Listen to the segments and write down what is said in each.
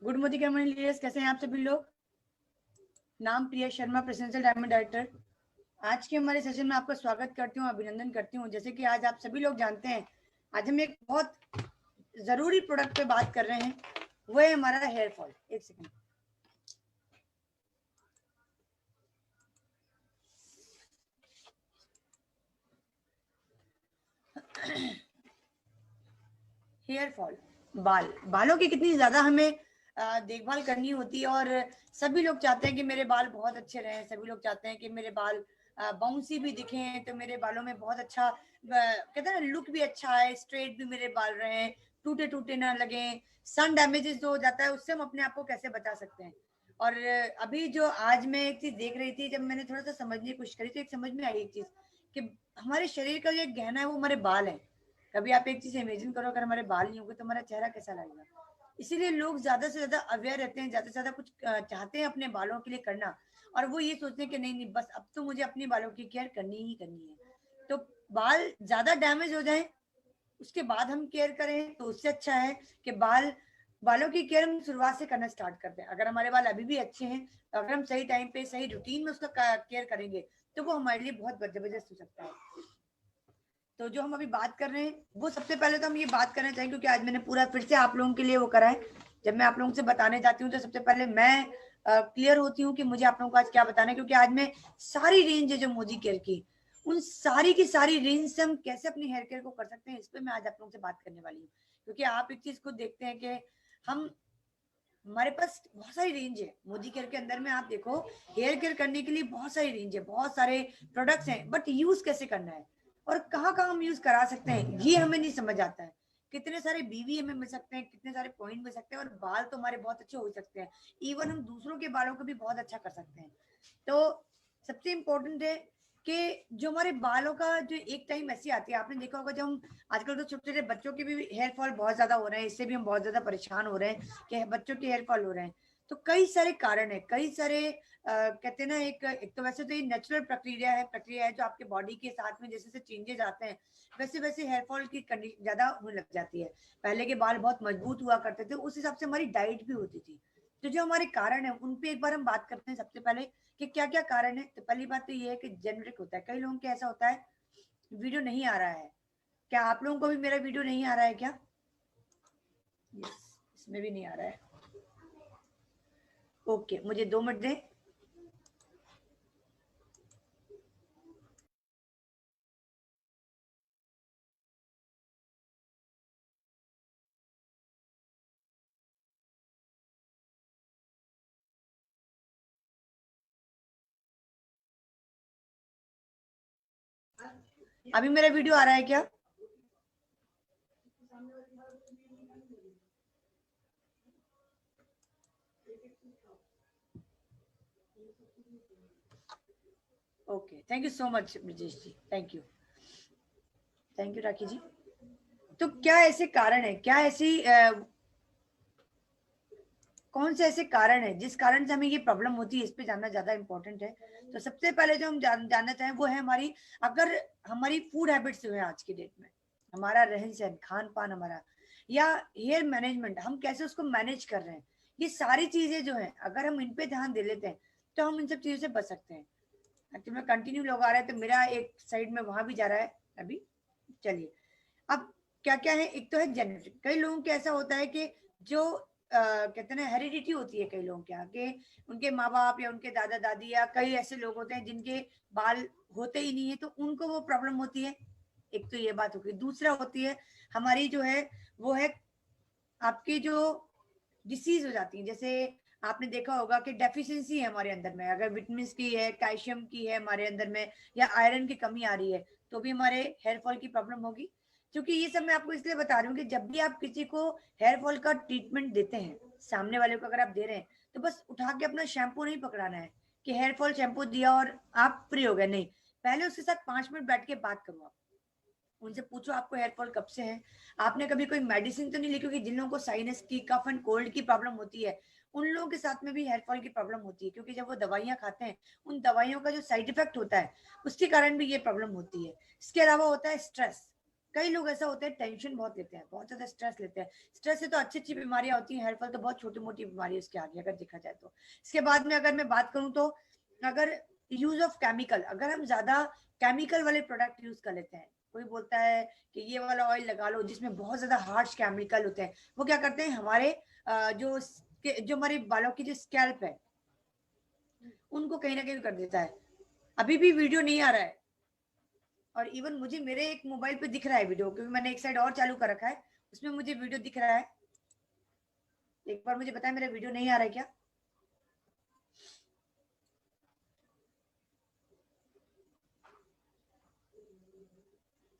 Good morning leaders, कैसे हैं आप सभी लोग। नाम Priya Sharma, presidential diamond director. आज के हमारे सेशन में आपका स्वागत करती हूँ, अभिनंदन करती हूँ। जैसे कि आज आप सभी लोग जानते हैं, आज हम एक बहुत जरूरी प्रोडक्ट पे बात कर रहे हैं, वो है हमारा हेयर फॉल। एक सेकंड। हेयर फॉल, बालों की कितनी ज्यादा हमें देखभाल करनी होती है। और सभी लोग चाहते हैं कि मेरे बाल बहुत अच्छे रहें, सभी लोग चाहते हैं कि मेरे बाल बाउंसी भी दिखें, तो मेरे बालों में बहुत अच्छा कहते हैं ना, लुक भी अच्छा है, स्ट्रेट भी मेरे बाल रहें, टूटे टूटे ना लगे। सन डैमेजेस जो हो जाता है उससे हम अपने आप को कैसे बचा सकते हैं। और अभी जो आज मैं एक चीज देख रही थी, जब मैंने थोड़ा सा समझने की कोशिश करी तो एक समझ में आई एक चीज, कि हमारे शरीर का जो एक गहना है वो हमारे बाल है। कभी आप एक चीज इमेजिन करो, अगर हमारे बाल नहीं होंगे तो हमारा चेहरा कैसा लगेगा। इसीलिए लोग ज्यादा से ज्यादा अवेयर रहते हैं, ज्यादा से ज्यादा कुछ चाहते हैं अपने बालों के लिए करना। और वो ये सोचते हैं कि नहीं नहीं, बस अब तो मुझे अपने बालों की केयर करनी ही करनी है। तो बाल ज्यादा डैमेज हो जाए उसके बाद हम केयर करें तो उससे अच्छा है कि बालों की केयर हम शुरुआत से करना स्टार्ट करते हैं। अगर हमारे बाल अभी भी अच्छे हैं, अगर हम सही टाइम पे सही रूटीन में उसका केयर करेंगे, तो वो हमारे लिए बहुत जबरदस्त हो सकता है। तो जो हम अभी बात कर रहे हैं, वो सबसे पहले तो हम ये बात करना चाहिए, क्योंकि आज मैंने पूरा फिर से आप लोगों के लिए वो करा है। जब मैं आप लोगों से बताने जाती हूँ तो सबसे पहले मैं क्लियर होती हूँ कि मुझे आप लोगों को आज क्या बताना है। क्योंकि आज मैं सारी रेंज है जो मोदी केयर की, उन सारी की सारी रेंज से हम कैसे अपनी हेयर केयर को कर सकते हैं, इस पर मैं आज आप लोगों से बात करने वाली हूँ। क्योंकि आप एक चीज खुद देखते हैं कि हम हमारे पास बहुत सारी रेंज है मोदी केयर के अंदर में। आप देखो, हेयर केयर करने के लिए बहुत सारी रेंज है, बहुत सारे प्रोडक्ट्स हैं, बट यूज कैसे करना है और कहाँ कहाँ हम यूज करा सकते हैं ये हमें नहीं समझ आता है। कितने सारे बीवी हमें मिल सकते हैं, कितने सारे पॉइंट मिल सकते हैं, और बाल तो हमारे बहुत अच्छे हो सकते हैं। इवन हम दूसरों के बालों को भी बहुत अच्छा कर सकते हैं। तो सबसे इम्पोर्टेंट है कि जो हमारे बालों का जो एक टाइम ऐसी आती है, आपने देखा होगा, जब हम आजकल तो छोटे छोटे बच्चों के भी हेयर फॉल बहुत ज्यादा हो रहे हैं, इससे भी हम बहुत ज्यादा परेशान हो रहे हैं कि बच्चों के हेयर फॉल हो रहे हैं। तो कई सारे कारण है, कई सारे कहते हैं ना, एक तो वैसे तो ये नेचुरल प्रक्रिया है जो आपके बॉडी के साथ में जैसे जैसे चेंजेस आते हैं, वैसे वैसे हेयर फॉल की कंडीशन ज्यादा होने लग जाती है। पहले के बाल बहुत मजबूत हुआ करते थे, उस हिसाब से हमारी डाइट भी होती थी। तो जो हमारे कारण है उन पे एक बार हम बात करते हैं सबसे पहले, कि क्या क्या कारण है। तो पहली बात तो ये है कि जेनरिक होता है, कई लोगों के ऐसा होता है वीडियो नहीं आ रहा है। क्या आप लोगों को भी मेरा वीडियो नहीं आ रहा है क्या? यस, इसमें भी नहीं आ रहा है। ओके, मुझे 2 मिनट दें। अभी मेरा वीडियो आ रहा है क्या? Okay, thank you so much Brajesh ji, thank you Rakhi ji. तो क्या ऐसे कारण है, क्या ऐसी कौन से ऐसे कारण है जिस कारण से हमें ये प्रॉब्लम होती है, इस पे जानना ज्यादा इंपॉर्टेंट है। तो सबसे पहले जो हम जानना चाहें वो है हमारी, अगर हमारी फूड हैबिट्स जो है आज की डेट में, हमारा रहन सहन, खान पान हमारा, या हेयर मैनेजमेंट, हम कैसे उसको मैनेज कर रहे हैं, ये सारी चीजें जो है अगर हम इन पे ध्यान दे लेते हैं तो हम इन सब चीजों से बच सकते हैं। एक्चुअली में कंटिन्यू लोग आ रहे हैं तो मेरा एक साइड में वहां भी जा रहा है अभी। चलिए, अब क्या क्या है, एक तो है जेनेटिक। कई लोगों के ऐसा होता है कि जो कहते हैं ना, हेरिडिटी होती है कई लोगों के आगे, उनके माँ बाप या उनके दादा दादी या कई ऐसे लोग होते हैं जिनके बाल होते ही नहीं है, तो उनको वो प्रॉब्लम होती है। एक तो ये बात हो गई। दूसरा होती है हमारी जो है, वो है आपकी जो डिसीज हो जाती है। जैसे आपने देखा होगा कि डेफिशिएंसी है हमारे अंदर में, अगर विटामिन की है, कैल्शियम की है हमारे अंदर में, या आयरन की कमी आ रही है, तो भी हमारे हेयर फॉल की प्रॉब्लम होगी। क्योंकि ये सब मैं आपको इसलिए बता रही हूँ कि जब भी आप किसी को हेयर फॉल का ट्रीटमेंट देते हैं, सामने वाले को अगर आप दे रहे हैं, तो बस उठा के अपना शैम्पू नहीं पकड़ाना है कि हेयर फॉल शैम्पू दिया और आप फ्री हो गए। नहीं, पहले उसके साथ 5 मिनट बैठ के बात करो। आप उनसे पूछो आपको हेयर फॉल कब से है, आपने कभी कोई मेडिसिन तो नहीं ली। क्योंकि जिन लोगों को साइनस की, कफ एंड कोल्ड की प्रॉब्लम होती है, उन लोगों के साथ में भी हेयर फॉल की प्रॉब्लम होती है। क्योंकि जब वो दवाइयां खाते हैं, उन दवाइयों का जो साइड इफेक्ट होता है उसके कारण भी ये प्रॉब्लम होती है। इसके अलावा होता है स्ट्रेस। कई लोग ऐसा होते हैं टेंशन बहुत लेते हैं, बहुत ज्यादा स्ट्रेस लेते हैं। स्ट्रेस से तो अच्छी अच्छी बीमारियां होती हैं, हेयर फॉल तो बहुत छोटी मोटी बीमारी है उसके आगे अगर देखा जाए तो। इसके बाद में अगर मैं बात करूं तो अगर यूज ऑफ केमिकल, अगर हम ज्यादा केमिकल वाले प्रोडक्ट यूज कर लेते हैं, कोई बोलता है कि ये वाला ऑयल लगा लो जिसमें बहुत ज्यादा हार्श केमिकल होते हैं, वो क्या करते हैं हमारे जो हमारे बालों की जो स्कैल्प है उनको कहीं ना कहीं कर देता है। अभी भी वीडियो नहीं आ रहा है, और इवन मुझे मेरे एक मोबाइल पे दिख रहा है वीडियो, क्योंकि मैंने एक साइड और चालू कर रखा है, उसमें मुझे वीडियो दिख रहा है। एक बार मुझे बताएं मेरा वीडियो नहीं आ रहा है क्या?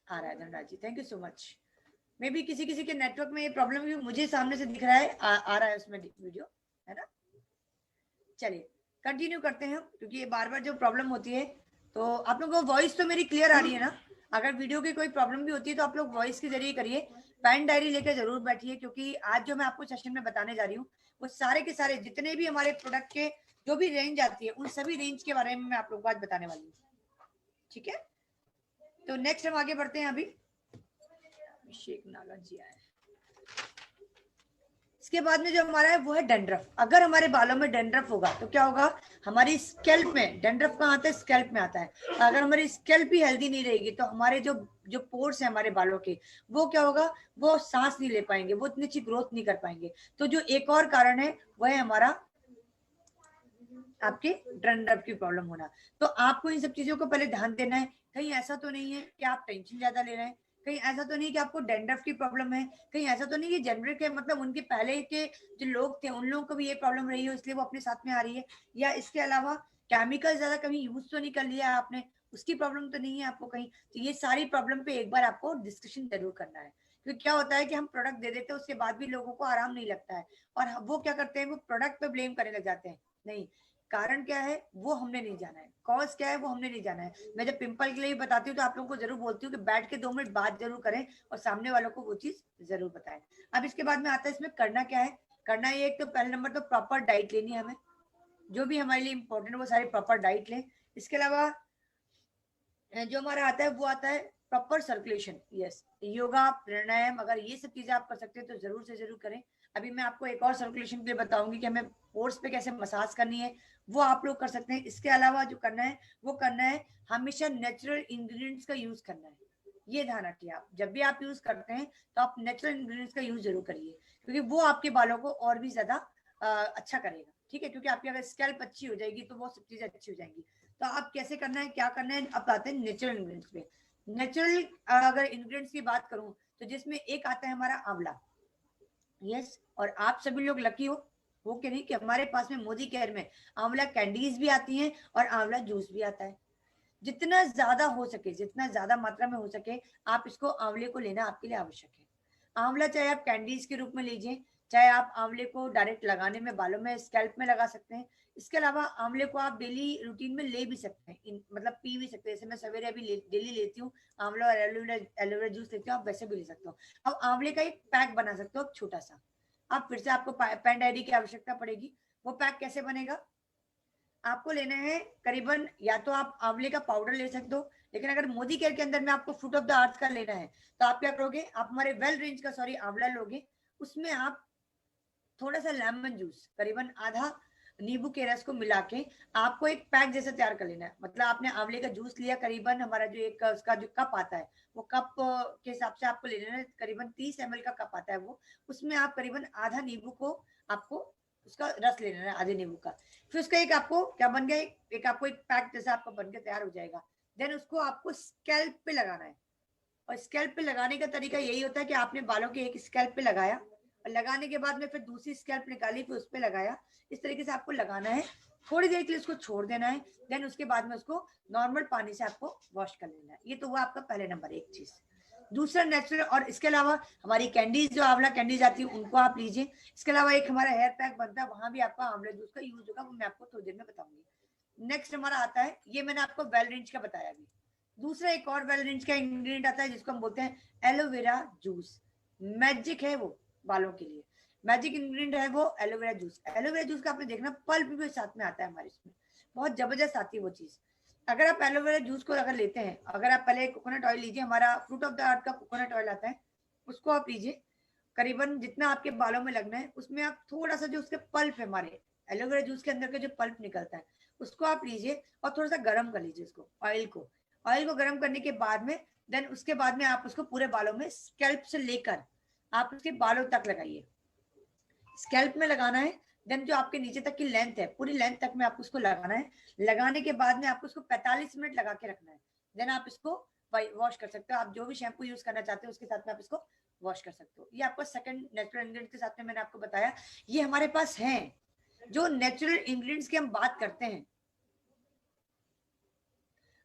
आ रहा है Dhanraj ji, thank you so much. Maybe किसी किसी के नेटवर्क में ये प्रॉब्लम है, मुझे सामने से दिख रहा है, आ रहा है उसमें वीडियो, है ना। चलिए कंटिन्यू करते हैं, क्योंकि ये बार बार जो प्रॉब्लम होती है, तो आप लोगों को वॉइस तो मेरी क्लियर आ रही है ना? अगर वीडियो की कोई प्रॉब्लम भी होती है तो आप लोग वॉइस के जरिए करिए, पेन डायरी लेकर जरूर बैठिए, क्योंकि आज जो मैं आपको सेशन में बताने जा रही हूँ वो सारे के सारे जितने भी हमारे प्रोडक्ट के जो भी रेंज आती है उन सभी रेंज के बारे में मैं आप लोगों को आज बताने वाली हूँ, ठीक है। तो नेक्स्ट हम आगे बढ़ते हैं। अभी अभिषेक नागा जी आए। इसके बाद में जो हमारा है वो है डेंड्रफ। अगर हमारे बालों में डेंड्रफ होगा तो क्या होगा, हमारी स्कैल्प में डेंड्रफ कहाँ आता है, स्कैल्प में आता है। अगर हमारी स्कैल्प भी हेल्दी नहीं रहेगी तो हमारे जो जो पोर्स है हमारे बालों के, वो क्या होगा, वो सांस नहीं ले पाएंगे, वो इतनी अच्छी ग्रोथ नहीं कर पाएंगे। तो जो एक और कारण है वह है हमारा आपके डेंड्रफ की प्रॉब्लम होना। तो आपको इन सब चीजों को पहले ध्यान देना है। कहीं ऐसा तो नहीं है कि आप टेंशन ज्यादा ले रहे हैं, कहीं ऐसा तो नहीं कि आपको डेंड्रफ की प्रॉब्लम है, कहीं ऐसा तो नहीं कि जेनरिक है, मतलब उनके पहले के जो लोग थे उन लोगों को भी ये प्रॉब्लम रही हो इसलिए वो अपने साथ में आ रही है, या इसके अलावा केमिकल ज्यादा कभी यूज तो नहीं कर लिया आपने, उसकी प्रॉब्लम तो नहीं है आपको कहीं। तो ये सारी प्रॉब्लम पे एक बार आपको डिस्कशन जरूर करना है, क्योंकि क्या होता है कि हम प्रोडक्ट दे देते हैं उसके बाद भी लोगों को आराम नहीं लगता है, और वो क्या करते हैं, वो प्रोडक्ट पे ब्लेम करने लग जाते हैं। नहीं, कारण क्या है वो हमने नहीं जाना है, कॉज क्या है वो हमने नहीं जाना है। मैं जब पिंपल के लिए बताती हूँ तो आप लोगों को जरूर बोलती हूँ कि बैठ के 2 मिनट बात जरूर करें और सामने वालों को वो चीज जरूर बताएं। अब इसके बाद में आता है इसमें करना क्या है। करना ये, एक तो पहले नंबर तो प्रॉपर डाइट लेनी है हमें, जो भी हमारे लिए इंपॉर्टेंट है वो सारी प्रॉपर डाइट लें। इसके अलावा जो हमारा आता है वो आता है प्रॉपर सर्कुलेशन, यस, योगा प्राणायाम, अगर ये सब चीजें आप कर सकते हैं तो जरूर से जरूर करें। अभी मैं आपको एक और सर्कुलेशन के लिए बताऊंगी कि हमें पोर्स पे कैसे मसाज करनी है, वो आप लोग कर सकते हैं। इसके अलावा जो करना है वो करना है, हमेशा नेचुरल इंग्रेडिएंट्स का यूज करना है। ये ध्यान रखिए, आप जब भी आप यूज करते हैं तो आप नेचुरल इंग्रेडिएंट्स का यूज जरूर करिए, क्योंकि वो आपके बालों को और भी ज्यादा अच्छा करेगा, ठीक है। क्योंकि आपकी अगर स्कैल्प अच्छी हो जाएगी तो वो सब चीजें अच्छी हो जाएंगी। तो आप कैसे करना है, क्या करना है, अब आते हैं नेचुरल इंग्रेडिएंट्स पे। नेचुरल अगर इंग्रेडिएंट्स की बात करूं तो जिसमें एक आता है हमारा आंवला, यस। और आप सभी लोग लकी हो कि नहीं कि हमारे पास में मोदी केयर में आंवला कैंडीज भी आती हैं और आंवला जूस भी आता है। जितना ज्यादा हो सके, जितना ज्यादा मात्रा में हो सके, आप इसको आंवले को लेना आपके लिए आवश्यक है। आंवला चाहे आप कैंडीज के रूप में लीजिए, चाहे आप आंवले को डायरेक्ट लगाने में बालों में स्कैल्प में लगा सकते हैं। इसके अलावा आंवले को आप डेली रूटीन में ले भी सकते हैं, मतलब पी भी सकते हैं। जैसे मैं सवेरे अभी डेली लेती हूँ आंवला और एलोवेरा एलोवेरा जूस लेती हूँ, आप वैसे भी ले सकते हो। अब आंवले का एक पैक बना सकते हो छोटा सा। अब फिर से आपको पेन डायरी की आवश्यकता पड़ेगी। वो पैक कैसे बनेगा, आपको लेना है करीबन, या तो आप आंवले का पाउडर ले सकते हो, लेकिन अगर मोदी केयर के अंदर में आपको फ्रूट ऑफ द अर्थ का लेना है तो आप क्या करोगे, आप हमारे वेल रेंज का सॉरी आंवला लोगे, उसमें आप थोड़ा सा लेमन जूस, करीबन आधा नींबू के रस को मिला के आपको एक पैक जैसा तैयार कर लेना है। मतलब आपने आंवले का जूस लिया, करीबन हमारा जो एक उसका जो कप आता है वो कप के हिसाब से आपको ले लेना है, करीबन 30 ml का कप आता है वो, उसमें आप करीबन आधा नींबू को आपको उसका रस ले लेना है, आधे नींबू का। फिर उसका एक आपको क्या बन गया, एक आपको एक पैक जैसा आपका बन के तैयार हो जाएगा। देन उसको आपको स्कैल्प पे लगाना है, और स्कैल्प पे लगाने का तरीका यही होता है कि आपने बालों के एक स्कैल्प पे लगाया, और लगाने के बाद में फिर दूसरी स्कैल्प निकाली, फिर उस पे लगाया। इस तरीके से आपको लगाना है, थोड़ी देर के लिए उसको छोड़ देना है। देन उसके बाद में उसको नॉर्मल पानी से आपको वॉश कर लेना है। ये तो हुआ आपका पहले नंबर एक चीज। दूसरा नेचुरल, और इसके अलावा हमारी कैंडीज जो आंवला कैंडीज आती है उनको आप लीजिए। इसके अलावा एक हमारा हेयर पैक बनता है, वहां भी आपका आंवला जूस का यूज होगा, वो मैं आपको थोड़ी देर में बताऊंगी। नेक्स्ट हमारा आता है, ये मैंने आपको वेल रेंज का बताया अभी। दूसरा एक और वेल रेंज का इंग्रेडिएंट आता है जिसको हम बोलते हैं एलोवेरा जूस। मैजिक है वो बालों के लिए, मैजिक इंग्रेडिएंट है वो एलोवेरा जूस। एलोवेरा जूस का आपने देखना पल्प भी साथ में आता है हमारे इसमें, बहुत जबरदस्त आती है वो चीज। अगर आप एलोवेरा जूस को अगर लेते हैं, अगर आप पहले कोकोनट ऑयल लीजिए, हमारा फ्रूट ऑफ द अर्थ का कोकोनट ऑयल आता है, उसको आप लीजिए, करीबन जितना आपके बालों में लगना है उसमें आप थोड़ा सा जो उसके पल्प है, हमारे एलोवेरा जूस के अंदर का जो पल्प निकलता है उसको आप लीजिए और थोड़ा सा गर्म कर लीजिए उसको, ऑयल को गर्म करने के बाद में देन उसके बाद में आप उसको पूरे बालों में स्कैल्प से लेकर आप उसके बालों तक लगाइए। स्कैल्प में लगाना है, देन जो आपके नीचे तक की लेंथ है पूरी लेंथ तक में आपको उसको लगाना है। लगाने के बाद में आपको उसको 45 मिनट लगा के रखना है। देन आप इसको वॉश कर सकते हो, आप जो भी शैम्पू यूज करना चाहते हो उसके साथ में आप इसको वॉश कर सकते हो। ये आपको सेकंड नेचुरल इंग्रेडिएंट के साथ में मैंने आपको बताया, ये हमारे पास है जो नेचुरल इंग्रेडिएंट्स की हम बात करते हैं।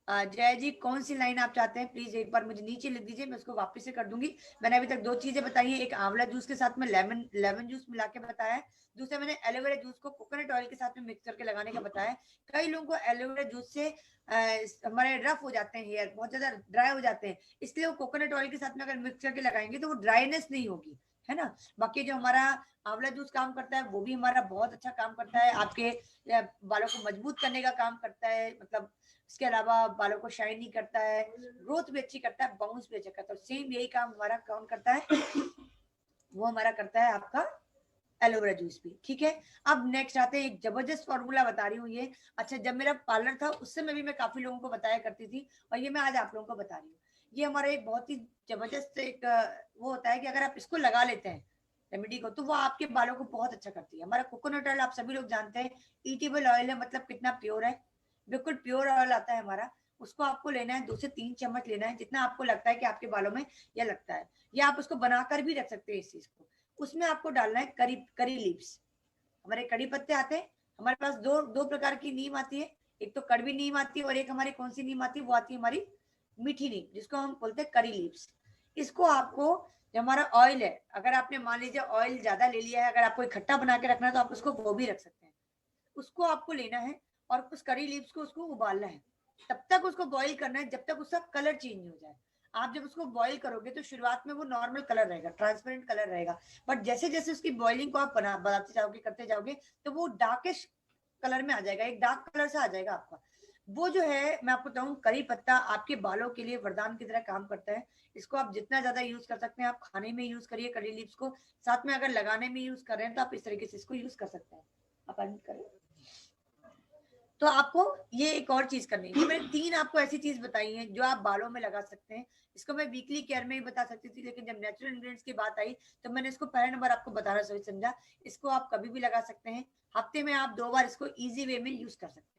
जय जी, कौन सी लाइन आप चाहते हैं प्लीज एक बार मुझे नीचे लिख दीजिए, मैं उसको वापस से कर दूंगी। मैंने अभी तक दो चीजें बताई हैं, एक आंवला जूस के साथ में लेमन जूस मिला के बताया है, दूसरा मैंने एलोवेरा जूस को कोकोनट ऑयल के साथ में मिक्स करके लगाने का बताया है। कई लोगों को एलोवेरा जूस से हमारे रफ हो जाते हैं, हेयर बहुत ज्यादा ड्राई हो जाते हैं, इसलिए वो कोकोनट ऑयल के साथ में अगर मिक्स करके लगाएंगे तो वो ड्राईनेस नहीं होगी, है ना। बाकी जो हमारा आंवला जूस काम करता है वो भी हमारा बहुत अच्छा काम करता है, आपके बालों को मजबूत करने का काम करता है, मतलब इसके अलावा बालों को शाइनी करता है, ग्रोथ भी अच्छी करता है, बाउंस भी अच्छा करता है। सेम यही काम हमारा कौन करता है, वो हमारा करता है आपका एलोवेरा जूस भी। ठीक है, अब नेक्स्ट आते हैं, एक जबरदस्त फॉर्मूला बता रही हूँ ये। अच्छा, जब मेरा पार्लर था उस समय भी मैं काफी लोगों को बताया करती थी, और ये मैं आज आप लोगों को बता रही हूँ। ये हमारा एक बहुत ही जबरदस्त एक वो होता है कि अगर आप इसको लगा लेते हैं रेमेडी को, तो वो आपके बालों को बहुत अच्छा करती है। हमारा कोकोनट ऑयल आप सभी लोग जानते हैं ईटेबल ऑयल है, मतलब कितना प्योर है, बिल्कुल प्योर ऑयल आता है हमारा। उसको आपको लेना है 2 से 3 चम्मच लेना है, जितना आपको लगता है कि आपके बालों में यह लगता है, या आप उसको बनाकर भी रख सकते हैं इस चीज को। उसमें आपको डालना है करी लीव्स, हमारे कड़ी पत्ते आते हैं। हमारे पास दो दो प्रकार की नीम आती है, एक तो कड़वी नीम आती है और एक हमारी कौन सी नीम आती है, वो आती है हमारी मीठी नीम, जिसको हम बोलते हैं करी लीव्स। इसको आपको, जो हमारा ऑयल है, अगर आपने मान लीजिए ऑयल ज्यादा ले लिया है, अगर आपको इकट्ठा बना के रखना है तो आप उसको वो भी रख सकते हैं। उसको आपको लेना है और उस करी लीव्स को उसको उबालना है, तब तक उसको बॉईल करना है जब तक उसका कलर चेंज नहीं हो जाए। आप जब उसको बॉईल करोगे तो शुरुआत में वो नॉर्मल कलर रहेगा, ट्रांसपेरेंट कलर रहेगा, बट जैसे जैसे उसकी बॉइलिंग को आप बनाते जाओगे, करते जाओगे, तो वो डार्किश कलर में आ जाएगा, एक डार्क कलर से आ जाएगा आपका। वो जो है, मैं आपको बताऊं, करी पत्ता आपके बालों के लिए वरदान की तरह काम करता है। इसको आप जितना ज्यादा यूज कर सकते हैं, आप खाने में यूज करिए करी लीव्स को, साथ में अगर लगाने में यूज कर रहे हैं तो आप इस तरीके से इसको यूज कर सकते हैं। आप अनम्यूट करें। तो आपको ये एक और चीज करनी है, मैंने 3 आपको ऐसी चीज बताई हैं जो आप बालों में लगा सकते हैं। इसको मैं वीकली केयर में ही बता सकती थी, लेकिन जब नेचुरल इंग्रेडिएंट्स की बात आई तो मैंने इसको पहले नंबर आपको बताना सही समझा। इसको आप कभी भी लगा सकते हैं, हफ्ते में आप 2 बार इसको इजी वे में यूज कर सकते हैं।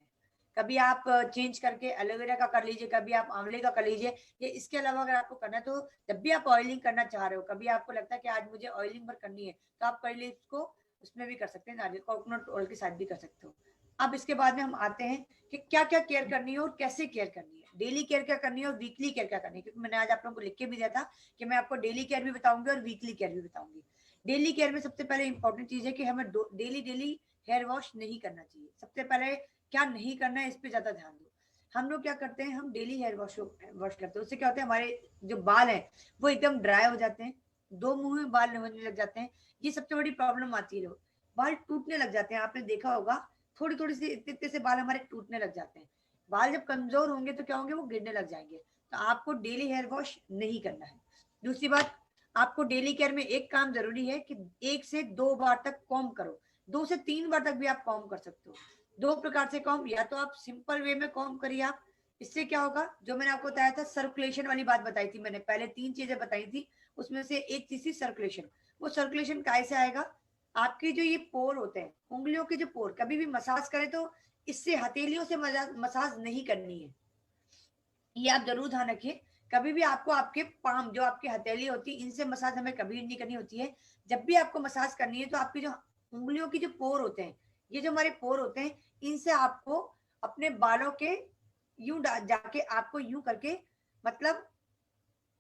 कभी आप चेंज करके एलोवेरा का कर लीजिए, कभी आप आंवले का कर लीजिए। ये इसके अलावा अगर आपको करना है तो जब भी आप ऑयलिंग करना चाह रहे हो, कभी आपको लगता है कि आज मुझे ऑयलिंग पर करनी है, तो आप कर लीजिए इसको, उसमें भी कर सकते हैं, नारियल कोकोनट ऑयल के साथ भी कर सकते हो। अब इसके बाद में हम आते हैं कि क्या क्या केयर करनी है और कैसे केयर करनी है, डेली केयर क्या करनी है और वीकली केयर क्या करनी है, क्योंकि मैंने आज आप लोगों को लिख के भी दिया था कि मैं आपको डेली केयर भी बताऊंगी और वीकली केयर भी बताऊंगी। डेली केयर में सबसे पहले इंपॉर्टेंट चीज है कि हमें डेली डेली हेयर वॉश नहीं करना चाहिए। सबसे पहले क्या नहीं करना है इस पे ज्यादा ध्यान दो। हम लोग क्या करते हैं, हम डेली हेयर वॉश करते हैं, उससे क्या होता है, हमारे जो बाल है वो एकदम ड्राई हो जाते हैं, दो मुंह में बाल निकलने लग जाते हैं। ये सबसे बड़ी प्रॉब्लम आती है, लोग बाल टूटने लग जाते हैं, आपने देखा होगा, थोड़ी थोड़ी सी इतने इतने से बाल हमारे टूटने लग जाते हैं। बाल जब कमजोर होंगे तो क्या होंगे, वो गिरने लग जाएंगे। तो आपको डेली हेयर वॉश नहीं करना है। दूसरी बात, आपको डेली केयर में एक काम जरूरी है कि 1 से 2 बार तक कॉम करो, 2 से 3 बार तक भी आप कॉम कर सकते हो। 2 प्रकार से कॉम, या तो आप सिंपल वे में कॉम करिए आप, इससे क्या होगा, जो मैंने आपको बताया था सर्कुलेशन वाली बात बताई थी, मैंने पहले 3 चीजें बताई थी, उसमें से एक चीज थी सर्कुलेशन। वो सर्कुलेशन कैसे आएगा, आपके जो ये पोर होते हैं, उंगलियों के जो पोर, कभी भी मसाज करें तो इससे हथेलियों से मसाज नहीं करनी है, ये आप जरूर ध्यान रखिए। कभी भी आपको आपके पाम, जो आपकी हथेली होती है, इनसे मसाज हमें कभी नहीं करनी होती है। जब भी आपको मसाज करनी है तो आपकी जो उंगलियों की जो पोर होते हैं, ये जो हमारे पोर होते हैं, इनसे आपको अपने बालों के यूं जाके आपको यूं करके, मतलब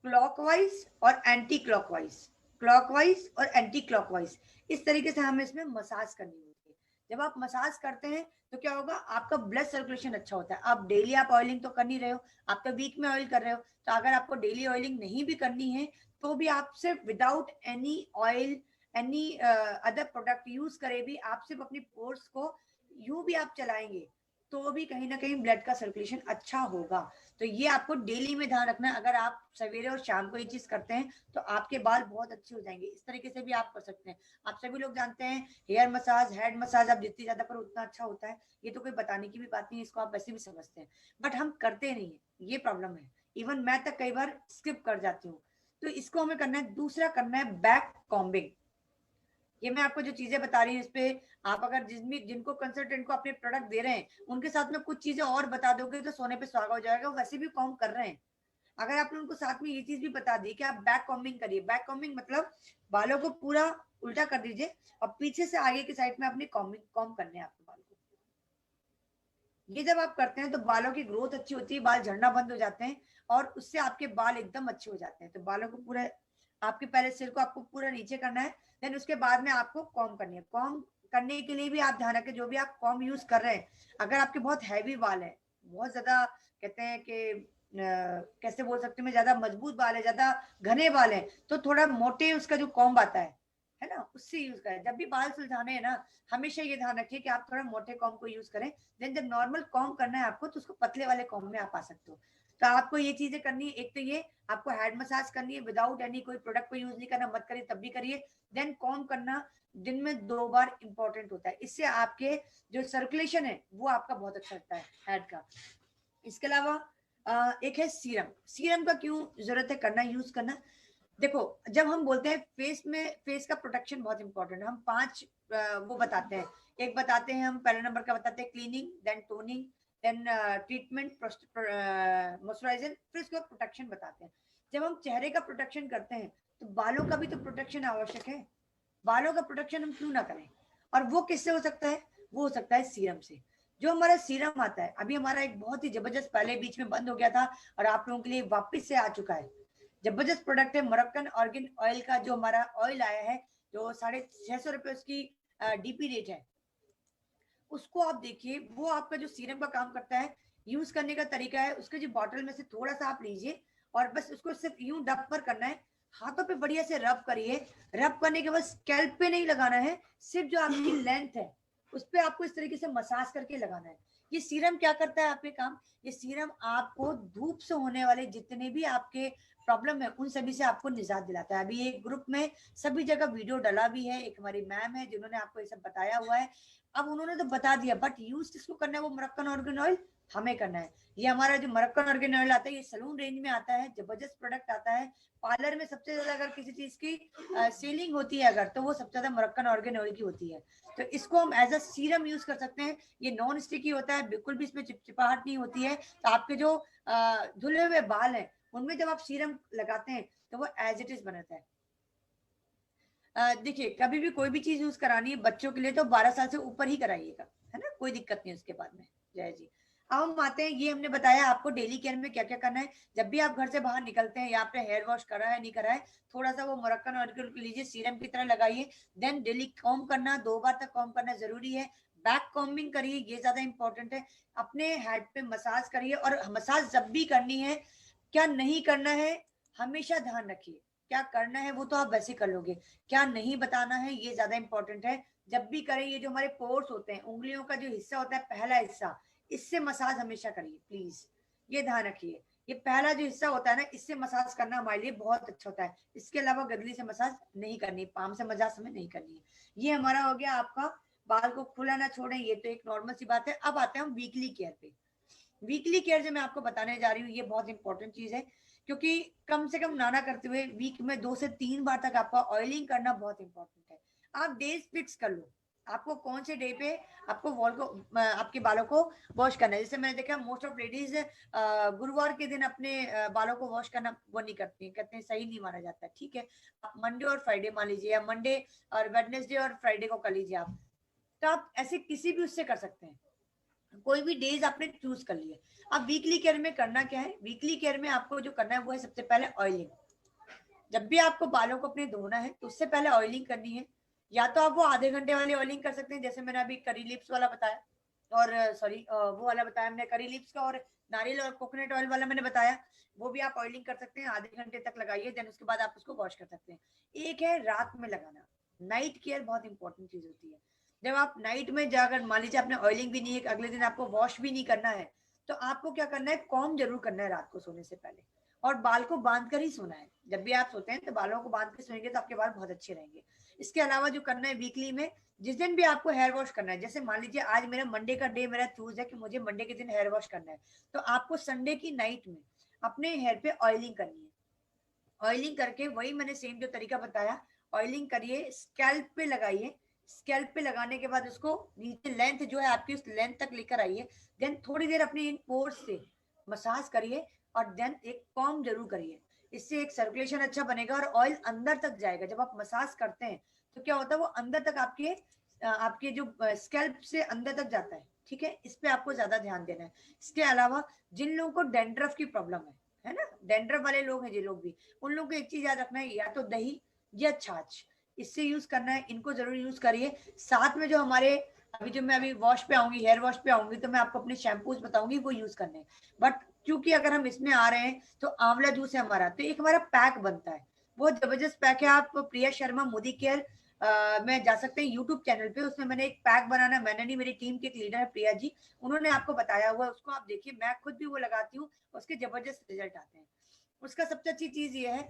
क्लॉकवाइज और एंटी क्लॉकवाइज, क्लॉकवाइज और एंटी क्लॉकवाइज, इस तरीके से हमें इसमें मसाज करनी होती है। जब आप मसाज करते हैं तो क्या होगा, आपका ब्लड सर्कुलेशन अच्छा होता है। आप डेली आप ऑयलिंग तो कर नहीं रहे हो, आप तो वीक में ऑयल कर रहे हो, तो अगर आपको डेली ऑयलिंग नहीं भी करनी है तो भी आप सिर्फ without any oil, any other product use करे भी, आप सिर्फ अपनी पोर्स को यूं भी आप चलाएंगे, तो भी कहीं ना कहीं ब्लड का सर्कुलेशन अच्छा होगा। तो ये आपको डेली में ध्यान रखना है। अगर आप सवेरे और शाम को ये चीज करते हैं तो आपके बाल बहुत अच्छे हो जाएंगे। इस तरीके से भी आप कर सकते हैं। आप सभी लोग जानते हैं हेयर मसाज, हेड मसाज आप जितनी ज्यादा करो उतना अच्छा होता है। ये तो कोई बताने की भी बात नहीं है, इसको आप वैसे भी समझते हैं, बट हम करते नहीं है, ये प्रॉब्लम है। इवन मैं तक कई बार स्किप कर जाती हूँ। तो इसको हमें करना है। दूसरा करना है बैक कॉम्बिंग। ये मैं आपको जो चीजें बता रही हूँ इस पे आप अगर जिनको कंसल्टेंट को अपने प्रोडक्ट दे रहे हैं उनके साथ में कुछ चीजें और बता दोगे तो सोने पे सुहागा हो जाएगा। वो वैसे भी कॉम्ब कर रहे हैं। अगर आपने उनको साथ में ये चीज भी बता दी कि आप बैक कॉम्बिंग करिए। बैक कॉम्बिंग मतलब बालों को पूरा उल्टा कर दीजिए और पीछे से आगे की साइड में अपनी कॉम्बिंग कॉम्ब करने हैं आपके बाल को। ये जब आप करते हैं तो बालों की ग्रोथ अच्छी होती है, बाल झड़ना बंद हो जाते हैं और उससे आपके बाल एकदम अच्छे हो जाते हैं। तो बालों को पूरे आपके पहले सिर को आपको पूरा नीचे करना है, देन उसके बाद में आपको कॉम्ब करनी है। कॉम्ब करने के लिए भी आप ध्यान रखें जो भी आप कॉम्ब यूज कर रहे हैं, अगर आपके बहुत हैवी बाल है, बहुत ज्यादा कहते हैं कि कैसे बोल सकते हैं, मैं ज्यादा मजबूत बाल है, ज्यादा घने बाल है, तो थोड़ा मोटे उसका जो कॉम्ब आता है ना, उससे यूज करें। जब भी बाल सुलझाने हैं ना, हमेशा ये ध्यान रखिए कि आप थोड़ा मोटे कॉम्ब को यूज करें। देन जब नॉर्मल कॉम्ब करना है आपको तो उसको पतले वाले कॉम्ब में आप आ सकते हो। तो आपको ये चीजें करनी है। एक तो ये आपको हेड मसाज करनी है विदाउट एनी कोई प्रोडक्ट को यूज नहीं करना, मत करिए तब भी करिए। देन कॉम्ब करना दिन में 2 बार इंपॉर्टेंट होता है। इससे आपके जो सर्कुलेशन है वो आपका बहुत अच्छा लगता है हेड का। इसके अलावा एक है सीरम। सीरम का क्यों जरूरत है करना, यूज करना? देखो, जब हम बोलते हैं फेस में, फेस का प्रोटेक्शन बहुत इंपॉर्टेंट है। हम 5 वो बताते हैं। एक बताते हैं हम, पहले नंबर का बताते हैं cleaning, then toning, then treatment, moisturiser, फिर उसके बाद प्रोटेक्शन बताते हैं। जब हम चेहरे का प्रोटेक्शन करते हैं तो बालों का भी तो प्रोटेक्शन आवश्यक है। बालों का प्रोटेक्शन हम क्यों ना करें? और वो किससे हो सकता है? वो हो सकता है सीरम से। जो हमारा सीरम आता है, अभी हमारा एक बहुत ही जबरदस्त, पहले बीच में बंद हो गया था और आप लोगों के लिए वापस से आ चुका है, जबरदस्त प्रोडक्ट है मोरक्कन ऑर्गेन ऑयल का। जो हमारा ऑयल आया है जो 650 रुपए उसकी डीपी रेट है, उसको आप देखिए। वो आपका जो सीरम का काम करता है, यूज करने का तरीका है, उसके जो बॉटल में से थोड़ा सा आप लीजिए और बस उसको सिर्फ यूं डब पर करना है। हाथों पे बढ़िया से रब करिए। रब करने के बाद स्कैल्प पे नहीं लगाना है, सिर्फ जो आपकी लेंथ है उस पे आपको इस तरीके से मसाज करके लगाना है। ये सीरम क्या करता है आपके काम? ये सीरम आपको धूप से होने वाले जितने भी आपके प्रॉब्लम है उन सभी से आपको निजात दिलाता है। अभी एक ग्रुप में सभी जगह वीडियो डला भी है, एक हमारी मैम है जिन्होंने आपको ये सब बताया हुआ है। अब उन्होंने तो बता दिया, बट यूज किसको करना है? वो मोरक्कन ऑर्गन ऑयल हमें करना है। ये हमारा जो मोरक्कन ऑर्गन ऑयल आता है ये सलून रेंज में आता है, जबरदस्त प्रोडक्ट आता है। पार्लर में सबसे ज्यादा अगर किसी चीज की सेलिंग होती है अगर, तो वो सबसे ज्यादा मोरक्कन ऑर्गन ऑयल की होती है। तो इसको हम एज अ सीरम यूज कर सकते हैं। ये नॉन स्टिकी होता है, बिल्कुल भी इसमें चिपचिपाहट नहीं होती है। तो आपके जो धुले हुए बाल हैं उनमें जब आप सीरम लगाते हैं तो वो एज इट इज बनाता है। देखिए, कभी भी कोई भी चीज यूज करानी है बच्चों के लिए तो 12 साल से ऊपर ही कराइएगा, है ना, कोई दिक्कत नहीं उसके बाद में। जय जी। अब हम आते हैं, ये हमने बताया आपको डेली केयर में क्या क्या करना है। जब भी आप घर से बाहर निकलते हैं या आपने हेयर वॉश करा है नहीं करा है, थोड़ा सा वो मोरक्कन ऑयल लीजिए, सीरम की तरह लगाइए। देन डेली कॉम्ब करना, 2 बार तक कॉम्ब करना जरूरी है। बैक कॉम्बिंग करिए, ये ज्यादा इंपॉर्टेंट है। अपने हेड पे मसाज करिए, और मसाज जब भी करनी है, क्या नहीं करना है हमेशा ध्यान रखिए। क्या करना है वो तो आप वैसे कर लोगे, क्या नहीं बताना है ये ज्यादा इंपॉर्टेंट है। जब भी करें, ये जो हमारे पोर्स होते हैं, उंगलियों का जो हिस्सा होता है पहला हिस्सा, इससे मसाज हमेशा करिए प्लीज। ये ध्यान रखिए, ये पहला जो हिस्सा होता है ना, इससे मसाज करना हमारे लिए बहुत अच्छा होता है। इसके अलावा गदली से मसाज नहीं करनी, पाम से मसाज हमें नहीं करनी है। ये हमारा हो गया आपका, बाल को खुला ना छोड़ें, ये तो एक नॉर्मल सी बात है। अब आते हैं हम वीकली केयर पे। वीकली केयर जो मैं आपको बताने जा रही हूँ ये बहुत इंपॉर्टेंट चीज है, क्योंकि कम से कम नाना करते हुए वीक में 2 से 3 बार तक आपका ऑयलिंग करना बहुत इंपॉर्टेंट है। आप डेज फिक्स कर लो, आपको कौन से डे पे आपको वॉल को आपके बालों को वॉश करना है। जैसे मैंने देखा मोस्ट ऑफ लेडीज गुरुवार के दिन अपने बालों को वॉश करना वो नहीं करती, कहते हैं सही नहीं माना जाता है। ठीक है, आप मंडे और फ्राइडे मान लीजिए, या मंडे और वेडनेसडे और फ्राइडे को कर लीजिए आप। तो आप ऐसे किसी भी उससे कर सकते हैं, कोई भी डेज आपने चूज कर लिए। अब वीकली केयर में करना क्या है? वीकली केयर में आपको जो करना है वो है सबसे पहले ऑयलिंग। जब भी आपको बालों को अपने धोना है तो उससे पहले ऑयलिंग करनी है। या तो आप वो आधे घंटे वाली ऑयलिंग कर सकते हैं, जैसे मैंने अभी करी लिप्स वाला बताया, और सॉरी वो वाला बताया मैंने करी लिप्स का, और नारियल और कोकोनट ऑयल वाला मैंने बताया। वो भी आप ऑयलिंग कर सकते हैं, आधे घंटे तक लगाइए, देन उसके बाद आप उसको वॉश कर सकते हैं। एक है रात में लगाना, नाइट केयर बहुत इंपॉर्टेंट चीज होती है। जब आप नाइट में जाकर मान लीजिए आपने ऑयलिंग भी नहीं है, अगले दिन आपको वॉश भी नहीं करना है, तो आपको क्या करना है, कॉम जरूर करना है रात को सोने से पहले, और बाल को बांध कर ही सोना है। जब भी आप सोते हैं तो बालों को बांध के सोएंगे तो आपके बाल बहुत अच्छे रहेंगे। इसके अलावा जो करना है वीकली में, जिस दिन भी आपको हेयर वॉश करना है, जैसे मान लीजिए आज मेरा मंडे का डे मेरा चूज है कि मुझे मंडे के दिन हेयर वॉश करना है, तो आपको संडे की नाइट में अपने हेयर पे ऑयलिंग करनी है। ऑयलिंग करके वही मैंने सेम जो तरीका बताया, ऑयलिंग करिए, स्कैल्प पे लगाइए। स्कैल्प पे लगाने के बाद उसको नीचे लेंथ जो है आपकी उस लेंथ तक लेकर आइए। देन थोड़ी देर अपने इन पोर्स से मसाज करिए और देन एक कॉम जरूर करिए। इससे एक सर्कुलेशन अच्छा बनेगा और ऑयल अंदर तक जाएगा। जब आप मसाज करते हैं तो क्या होता है, वो अंदर तक आपके जो स्कैल्प से अंदर तक जाता है। ठीक है, इस पे आपको ज्यादा ध्यान देना है। इसके अलावा जिन लोगों को डेंड्रफ की प्रॉब्लम है ना, डेंड्रफ वाले लोग हैं जिन लोग भी, उन लोगों को एक चीज याद रखना है, या तो दही या छाछ, इससे यूज करना है, इनको जरूर यूज करिए। साथ में जो हमारे मैं अभी वॉश पे आऊंगी, हेयर वॉश पे आऊंगी, तो मैं आपको अपने शैम्पूज बताऊंगी वो यूज करने। बट क्योंकि अगर हम इसमें आ रहे हैं तो आंवला जूस है हमारा, तो एक हमारा पैक बनता है, बहुत जबरदस्त पैक है। आप प्रिया शर्मा मोदी केयर में जा सकते हैं यूट्यूब चैनल पे, उसमें मैंने एक पैक बनाना, मैंने नहीं, मेरी टीम के एक लीडर है प्रिया जी, उन्होंने आपको बताया हुआ है, उसको आप देखिए। मैं खुद भी वो लगाती हूँ, उसके जबरदस्त रिजल्ट आते हैं। उसका सबसे अच्छी चीज ये है,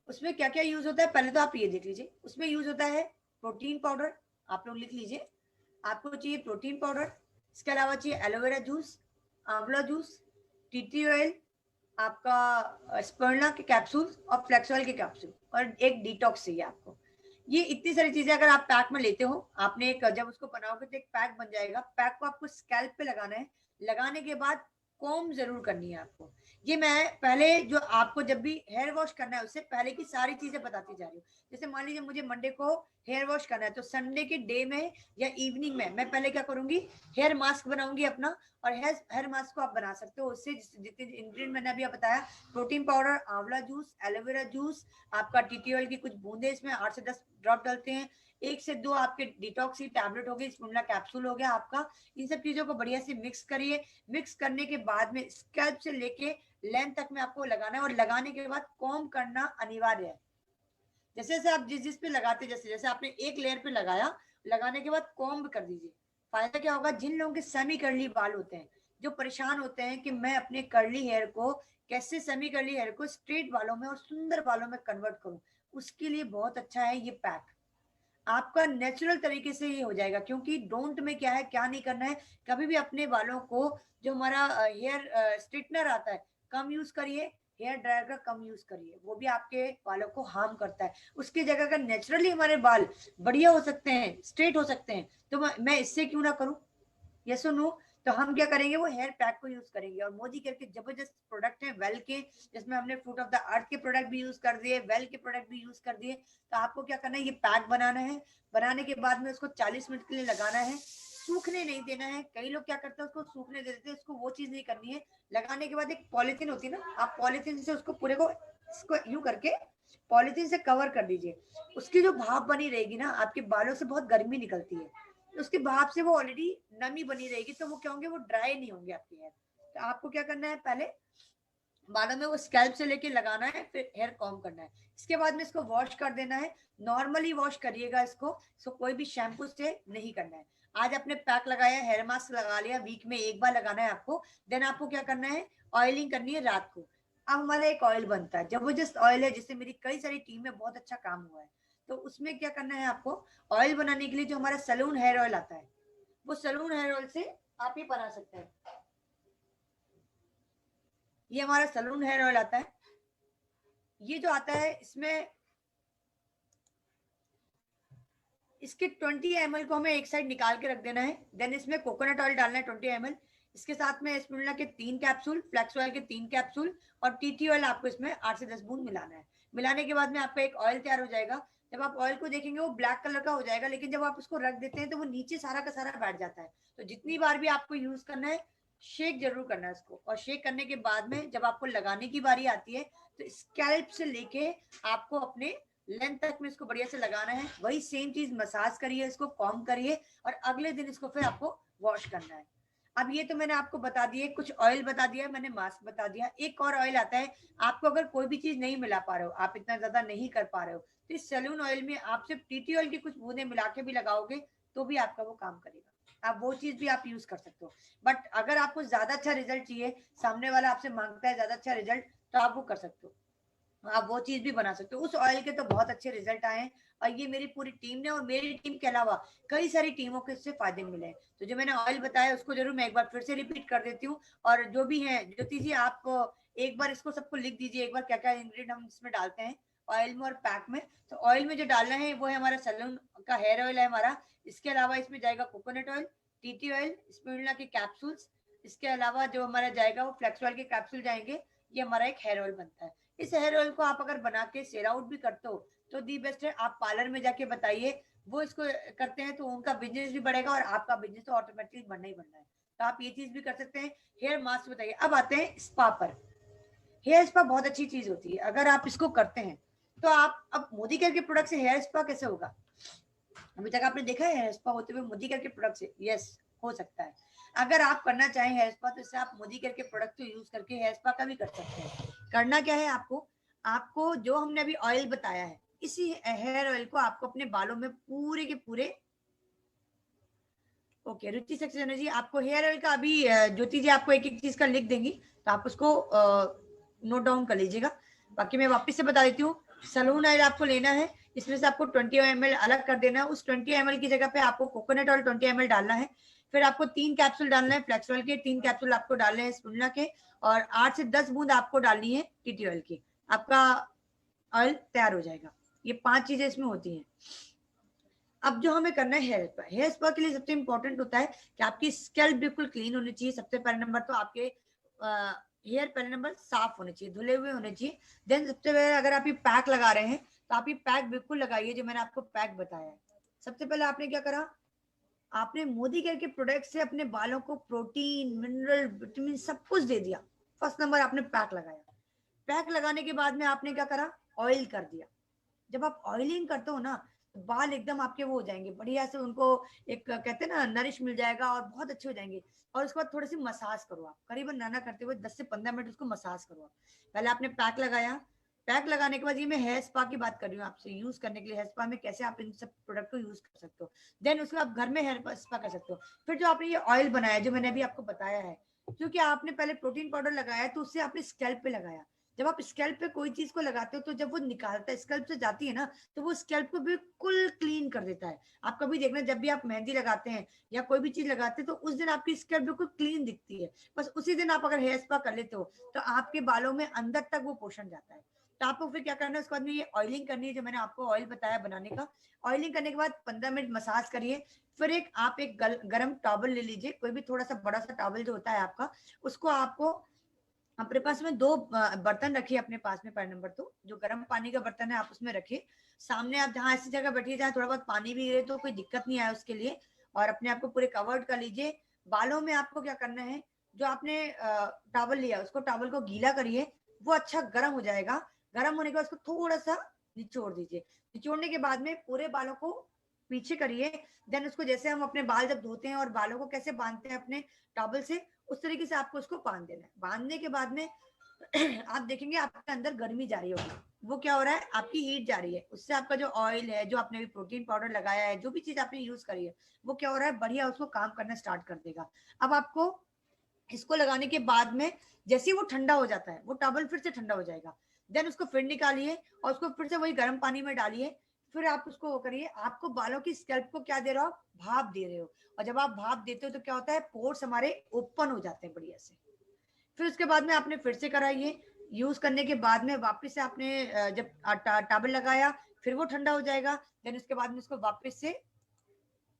उसमें क्या क्या यूज होता है पहले तो आप ये देख लीजिए। उसमें यूज होता है प्रोटीन पाउडर, आप लोग लिख लीजिए, आपको चाहिए प्रोटीन पाउडर। इसके अलावा चाहिए एलोवेरा जूस, आंवला जूस, टी ऑयल, आपका स्पर्ला के कैप्सूल और फ्लेक्स ऑयल के कैप्सूल, और एक डिटॉक्स चाहिए आपको। ये इतनी सारी चीजें अगर आप पैक में लेते हो, आपने एक जब उसको बनाओगे तो एक पैक बन जाएगा। पैक को आपको स्कैल्प पे लगाना है, लगाने के बाद कॉम जरूर करनी है आपको। ये मैं पहले जो आपको जब भी हेयर वॉश करना है उससे पहले की सारी चीजें बताती जा रही हूँ। जैसे मान लीजिए मुझे मंडे को हेयर वॉश करना है, तो संडे के डे में या इवनिंग में मैं पहले क्या करूंगी, हेयर मास्क बनाऊंगी अपना। और हेयर मास्क को आप बना सकते हो उससे जितने इंग्रेडिएंट मैंने अभी बताया, प्रोटीन पाउडर, आंवला जूस, एलोवेरा जूस, आपका टीटी ऑयल की कुछ बूंदे, इसमें 8 से 10 ड्रॉप डालते हैं, 1 से 2 आपके डिटॉक्सी टैबलेट हो गई, स्पुरना कैप्सूल हो गया आपका। इन सब चीजों को बढ़िया से मिक्स करिए। मिक्स करने के बाद में स्कैल्प से लेके लेंथ तक में आपको लगाना है, और लगाने के बाद कॉम करना अनिवार्य है। जैसे जैसे आप जिस जिस पे लगाते, जैसे जैसे आपने एक लेयर पे लगाया, लगाने के बाद कॉम्ब कर दीजिए। फायदा क्या होगा, जिन लोगों के सेमी कर्ली बाल होते हैं, जो परेशान होते हैं कि मैं अपने कर्ली हेयर को कैसे, सेमी कर्ली हेयर को स्ट्रेट बालों में और सुंदर बालों में कन्वर्ट करूं, उसके लिए बहुत अच्छा है ये पैक। आपका नेचुरल तरीके से ये हो जाएगा, क्योंकि डोंट में क्या है, क्या नहीं करना है। कभी भी अपने बालों को, जो हमारा हेयर स्ट्रेटनर आता है, कम यूज करिए। हेयर ड्रायर का कम यूज करिए, वो भी आपके बालों को हार्म करता है। उसकी जगह अगर नेचुरली हमारे बाल बढ़िया हो सकते हैं, स्ट्रेट हो सकते हैं, तो मैं इससे क्यों ना करूं। यस और नो। तो हम क्या करेंगे, वो हेयर पैक को यूज करेंगे। और मोदी केयर के जबरदस्त प्रोडक्ट है वेल के, जिसमें हमने फ्रूट ऑफ द अर्थ के प्रोडक्ट भी यूज कर दिए, वेल के प्रोडक्ट भी यूज कर दिए। तो आपको क्या करना है, ये पैक बनाना है। बनाने के बाद में उसको 40 मिनट के लिए लगाना है, सूखने नहीं देना है। कई लोग क्या करते हैं, उसको सूखने दे देते हैं, उसको वो चीज नहीं करनी है। लगाने के बाद एक पॉलिथीन होती है ना, आप पॉलिथीन से उसको पूरे को इसको यूं करके पॉलिथीन से कवर कर दीजिए। उसकी जो भाप बनी रहेगी ना, आपके बालों से बहुत गर्मी निकलती है, तो उसके भाप से वो ऑलरेडी नमी बनी रहेगी, तो वो क्या होंगे, वो ड्राई नहीं होंगे आपके हेयर। तो आपको क्या करना है, पहले बालों में वो स्कैल्प से लेके लगाना है, फिर हेयर कॉम करना है। इसके बाद में इसको वॉश कर देना है। नॉर्मली वॉश करिएगा इसको कोई भी शैम्पू से नहीं करना है। आज आपने पैक लगाया, हेयर मास्क लगा लिया, वीक में एक बार लगाना है आपको। देन आपको क्या करना है, ऑयलिंग करनी है रात को। अब हमारा एक ऑयल बनता है, जबरदस्त ऑयल है, जिससे मेरी कई सारी टीम में बहुत अच्छा काम हुआ है। तो उसमें क्या करना है आपको, ऑयल बनाने के लिए जो हमारा सलून हेयर ऑयल आता है, वो सलून हेयर ऑयल से आप ही बना सकते हैं। ये हमारा सलून हेयर ऑयल आता है। ये जो आता है, इसमें इसके 20 ml को हमें एक साइड निकाल के रख देना है। देन इसमें कोकोनट ऑयल डालना है 20 ml। इसके साथ में स्पिरुलिना के 3 कैप्सूल, फ्लैक्स ऑयल के 3 कैप्सूल, और टीटी ऑयल आपको इसमें 8 से 10 बूंद मिलाना है। मिलाने के बाद में आपका एक ऑयल तैयार हो जाएगा। जब आप ऑयल को देखेंगे वो ब्लैक कलर का हो जाएगा, लेकिन जब आप उसको रख देते हैं तो वो नीचे सारा का सारा बैठ जाता है। तो जितनी बार भी आपको यूज करना है, शेक जरूर करना है इसको। और शेक करने के बाद में जब आपको लगाने की बारी आती है, तो स्कैल्प से लेके आपको अपने लेंथ तक में इसको बढ़िया से लगाना है। वही सेम चीज, मसाज करिए, इसको कॉम करिए, और अगले दिन इसको फिर आपको वॉश करना है। अब ये तो मैंने आपको बता दिए, कुछ ऑयल बता दिया, मैंने मास्क बता दिया। एक और ऑयल आता है, आपको अगर कोई भी चीज नहीं मिला पा रहे हो, आप इतना ज्यादा नहीं कर पा रहे हो, तो इस सैलून ऑयल में आप सिर्फ टीटी ऑयल की कुछ बूंदे मिला के भी लगाओगे तो भी आपका वो काम करेगा। आप वो चीज भी आप यूज कर सकते हो। बट अगर आपको ज्यादा अच्छा रिजल्ट चाहिए, सामने वाला आपसे मांगता है ज्यादा अच्छा रिजल्ट, तो आप वो कर सकते हो, आप वो चीज भी बना सकते हो। उस ऑयल के तो बहुत अच्छे रिजल्ट आए हैं, और ये मेरी पूरी टीम ने, और मेरी टीम के अलावा कई सारी टीमों के इससे फायदे मिले हैं। तो जो मैंने ऑयल बताया उसको जरूर मैं एक बार फिर से रिपीट कर देती हूँ। और जो भी है ज्योति जी, आप एक बार इसको सबको लिख दीजिए एक बार क्या क्या इंग्रेडिएंट हम इसमें डालते हैं ऑयल में और पैक में। तो ऑयल में जो डालना है वो है हमारा सैलून का हेयर ऑयल है हमारा। इसके अलावा इसमें जाएगा coconut oil, TT oil, spirulina के कैप्सूल्स। इसके अलावा जो हमारा जाएगा वो फ्लेक्स ऑयल के कैप्सूल जाएंगे। ये हमारा एक हेयर ऑयल बनता है। इस हेयर ऑयल को आप अगर बना के सेल आउट भी करते हो तो दी बेस्ट है। आप पार्लर में जाके बताइए, वो इसको करते हैं तो उनका बिजनेस भी बढ़ेगा और आपका बिजनेस तो ऑटोमेटिकली बढ़ना ही बढ़ना है। तो आप ये चीज भी कर सकते हैं। हेयर मास्क बताइए। अब आते हैं स्पा पर। हेयर स्पा बहुत अच्छी चीज होती है अगर आप इसको करते हैं तो। आप अब मोदी केयर के प्रोडक्ट से हेयर स्पा कैसे होगा? अभी तक आपने देखा है हेयर स्पा होते हुए मोदी केयर के प्रोडक्ट से? यस, हो सकता है। अगर आप करना चाहें हेयर स्पा तो इससे आप मोदी केयर के प्रोडक्ट को यूज करके हेयर स्पा का भी कर सकते हैं। करना क्या है आपको, आपको जो हमने अभी ऑयल बताया है इसी हेयर ऑयल को आपको अपने बालों में पूरे के पूरे, ओके रुचि सक्सेना जी, आपको हेयर ऑयल का अभी ज्योति जी आपको एक एक चीज का लिख देंगी, तो आप उसको नोट डाउन कर लीजिएगा। बाकी मैं वापस से बता देती हूँ। सलून ऑयल आपको लेना है, इसमें से आपको 20 ml अलग कर देना है। उस 20 ml की जगह पे आपको कोकोनट ऑयल 20 ml डालना है। फिर आपको 3 कैप्सूल डालना है फ्लेक्स ऑयल के, 3 कैप्सूल आपको डालने हैं स्पिरुलिना के, और 8 से 10 बूंद आपको डालनी है टीटी ऑयल की। आपका ऑयल तैयार हो जाएगा। ये 5 चीजें इसमें होती हैं। अब जो हमें करना है हेयर स्पा, हेयर स्पा के लिए सबसे इंपॉर्टेंट होता है कि आपकी स्कैल्प बिल्कुल क्लीन होनी चाहिए। सबसे पहले नंबर तो आपके हेयर पहले नंबर साफ होने चाहिए, धुले हुए होने चाहिए। देन सबसे पहले अगर आप ये पैक लगा रहे हैं तो आप ये पैक बिल्कुल लगाइए जो मैंने आपको पैक बताया है। सबसे पहले आपने क्या करा, आपने मोदी केयर के प्रोडक्ट से अपने बालों को प्रोटीन, मिनरल, विटामिन सब कुछ दे दिया। फर्स्ट नंबर आपने पैक लगाया। पैक लगाने के बाद में आपने क्या करा, ऑयल कर दिया। जब आप ऑयलिंग करते हो ना तो बाल एकदम आपके वो हो जाएंगे बढ़िया से, उनको एक कहते हैं ना नरिश मिल जाएगा और बहुत अच्छे हो जाएंगे। और उसके बाद थोड़ी सी मसाज करो आप, करीबन नाना करते हुए 10 से 15 मिनट उसको मसाज करो आप। पहले आपने पैक लगाया, पैक लगाने के बाद ये मैं हेयर स्पा की बात कर रही हूँ आपसे, यूज करने के लिए हेयर स्पा में कैसे आप इन सब प्रोडक्ट को यूज कर सकते हो। देन उसको आप घर में हेयर स्पा कर सकते हो। फिर जो आपने ये ऑयल बनाया जो मैंने अभी आपको बताया है, क्योंकि आपने पहले प्रोटीन पाउडर लगाया तो उससे आपने स्कैल्प पे लगाया। जब आप स्कैल्प पे कोई चीज को लगाते हो तो जब वो निकालता है स्कैल्प से जाती है ना, तो वो स्कैल्प को बिल्कुल क्लीन कर देता है। आप कभी देखना जब भी आप मेहंदी लगाते हैं या कोई भी चीज लगाते हैं तो उस दिन आपकी स्कैल्प बिल्कुल क्लीन दिखती है। बस उसी दिन आप अगर हेयर स्पा कर लेते हो तो आपके बालों में अंदर तक वो पोषण जाता है। तो आपको फिर क्या करना है, उसके बाद में ये ऑयलिंग करनी है जो मैंने आपको ऑयल बताया बनाने का। ऑयलिंग करने के बाद 15 मिनट मसाज करिए। फिर आप एक गरम टॉवल ले लीजिए, कोई भी थोड़ा सा बड़ा सा टॉवल जो होता है आपका, उसको आपको अपने पास में 2 बर्तन रखिए अपने पास में। पर नंबर 2 जो गर्म पानी का बर्तन है आप उसमें रखिए सामने। आप जहाँ ऐसी जगह बैठिए जहाँ थोड़ा बहुत पानी भी गिरे तो कोई दिक्कत नहीं आए उसके लिए। और अपने आप को पूरे कवर्ड कर लीजिए। बालों में आपको क्या करना है, जो आपने टॉवल लिया उसको टॉवल को गीला करिए। वो अच्छा गर्म हो जाएगा। गर्म होने के बाद उसको थोड़ा सा निचोड़ दीजिए। निचोड़ने के बाद में पूरे बालों को पीछे करिए। देन उसको जैसे हम अपने बाल जब धोते हैं और बालों को कैसे बांधते हैं अपने टॉवल से, उस तरीके से आपको उसको बांध देना है। बांधने के बाद में आप देखेंगे आपके अंदर गर्मी जा रही होगी। वो क्या हो रहा है, आपकी हीट जा रही है। उससे आपका जो ऑयल है, जो आपने भी प्रोटीन पाउडर लगाया है, जो भी चीज आपने यूज करी है, वो क्या हो रहा है, बढ़िया उसको काम करना स्टार्ट कर देगा। अब आपको इसको लगाने के बाद में जैसे ही वो ठंडा हो जाता है, वो टॉवल फिर से ठंडा हो जाएगा। देन उसको फिर निकालिए और उसको फिर से वही गर्म पानी में डालिए। फिर आप उसको वो करिए। आपको बालों की स्कैल्प को क्या दे रहे हो, आप भाप दे रहे हो। और जब आप भाप देते हो तो क्या होता है, पोर्स हमारे ओपन हो जाते हैं बढ़िया से। फिर उसके बाद में आपने फिर से कराइए। यूज करने के बाद में वापस से आपने जब टॉवल लगाया फिर वो ठंडा हो जाएगा। देन उसके बाद में उसको वापस से